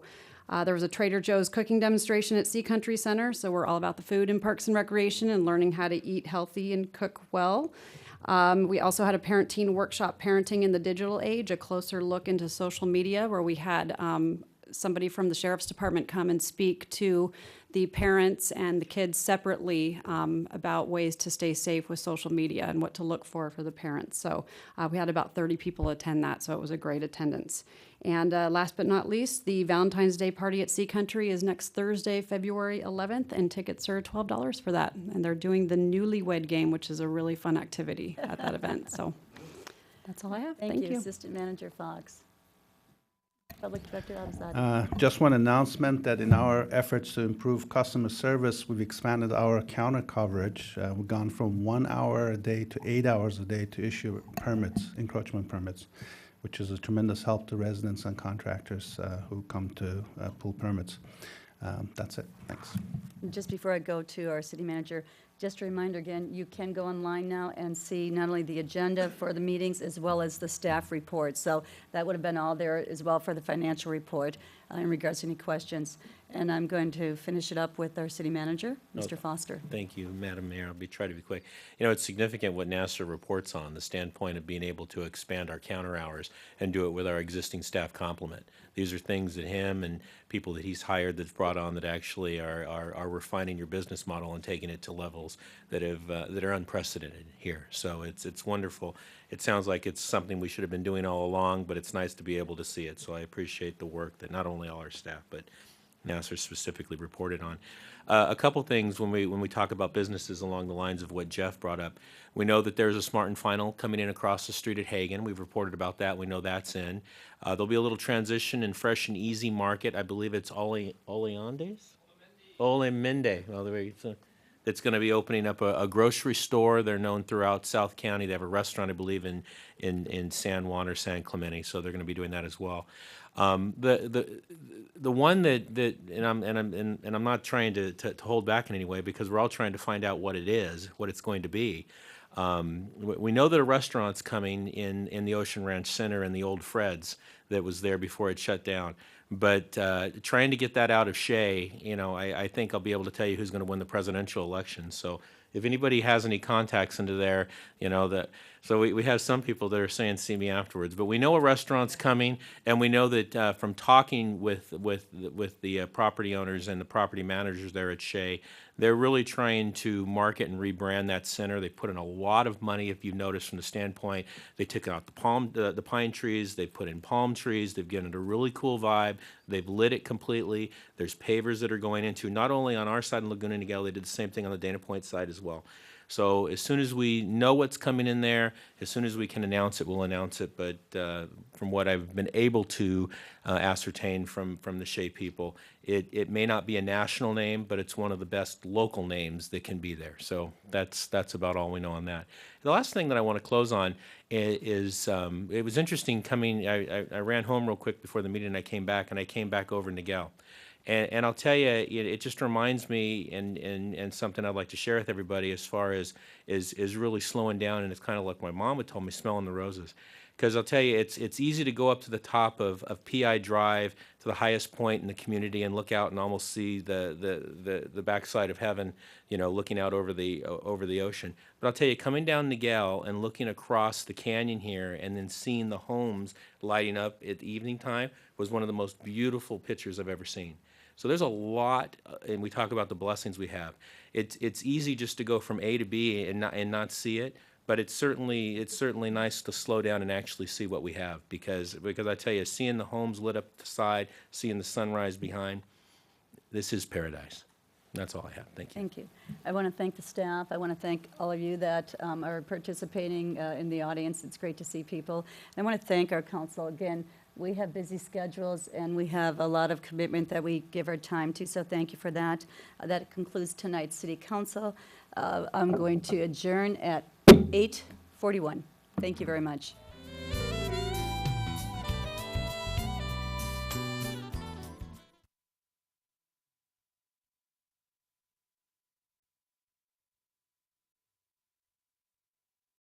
there was a Trader Joe's cooking demonstration at Sea Country Center, so we're all about the food in Parks and Recreation and learning how to eat healthy and cook well. We also had a parent-teen workshop, Parenting in the Digital Age, a closer look into social media, where we had somebody from the Sheriff's Department come and speak to the parents and the kids separately about ways to stay safe with social media and what to look for the parents. So we had about 30 people attend that, so it was a great attendance. And last but not least, the Valentine's Day party at Sea Country is next Thursday, February 11th, and tickets are $12 for that. And they're doing the Newlywed Game, which is a really fun activity at that event. So that's all I have. Thank you. Assistant Manager Fox. Public Director Abzadi. Just one announcement that in our efforts to improve customer service, we've expanded our counter coverage. We've gone from 1 hour a day to 8 hours a day to issue permits, encroachment permits, which is a tremendous help to residents and contractors who come to pull permits. That's it. Thanks. Just before I go to our city manager, just a reminder again, you can go online now and see not only the agenda for the meetings as well as the staff report. So that would have been all there as well for the financial report in regards to any questions. And I'm going to finish it up with our city manager, Mr. Foster. Thank you, Madam Mayor. I'll try to be quick. You know, it's significant what NASA reports on the standpoint of being able to expand our counter hours and do it with our existing staff complement. These are things that him and people that he's hired that's brought on that actually are refining your business model and taking it to levels that are unprecedented here. So it's wonderful. It sounds like it's something we should have been doing all along, but it's nice to be able to see it. So I appreciate the work that not only all our staff, but NASA specifically reported on. A couple things when we talk about businesses along the lines of what Jeff brought up. We know that there's a Smart and Final coming in across the street at Hagen. We've reported about that. We know that's in. There'll be a little transition in Fresh and Easy Market. I believe it's Oleandes? Olamende. Well, it's going to be opening up a grocery store. They're known throughout South County. They have a restaurant, I believe, in San Juan or San Clemente. So they're going to be doing that as well. The one that I'm not trying to hold back in any way, because we're all trying to find out what it is, what it's going to be. We know that a restaurant's coming in the Ocean Ranch Center in the old Fred's that was there before it shut down. But trying to get that out of Shea, I think I'll be able to tell you who's going to win the presidential election. So if anybody has any contacts into there, So we have some people that are saying, see me afterwards. But we know a restaurant's coming, and we know that from talking with the property owners and the property managers there at Shea, they're really trying to market and rebrand that center. They put in a lot of money, if you've noticed, from the standpoint, they took out the pine trees, they put in palm trees, they've given it a really cool vibe, they've lit it completely. There's pavers that are going into, not only on our side in Laguna Niguel, they did the same thing on the Dana Point side as well. So as soon as we know what's coming in there, as soon as we can announce it, we'll announce it. But from what I've been able to ascertain from the Shea people, it may not be a national name, but it's one of the best local names that can be there. So that's about all we know on that. The last thing that I want to close on is it was interesting coming. I ran home real quick before the meeting, and I came back over Niguel. And I'll tell you, it just reminds me, and something I'd like to share with everybody as far as is really slowing down, and it's kind of like my mom would tell me, smelling the roses. Because I'll tell you, it's easy to go up to the top of PI Drive, to the highest point in the community, and look out and almost see the backside of heaven, looking out over the ocean. But I'll tell you, coming down Niguel and looking across the canyon here, and then seeing the homes lighting up at the evening time was one of the most beautiful pictures I've ever seen. So there's a lot, and we talk about the blessings we have. It's easy just to go from A to B and not see it, but it's certainly nice to slow down and actually see what we have, because I tell you, seeing the homes lit up the side, seeing the sunrise behind, this is paradise. That's all I have. Thank you. Thank you. I want to thank the staff. I want to thank all of you that are participating in the audience. It's great to see people. I want to thank our council again. We have busy schedules, and we have a lot of commitment that we give our time to, so thank you for that. That concludes tonight's city council. I'm going to adjourn at 8:41. Thank you very much.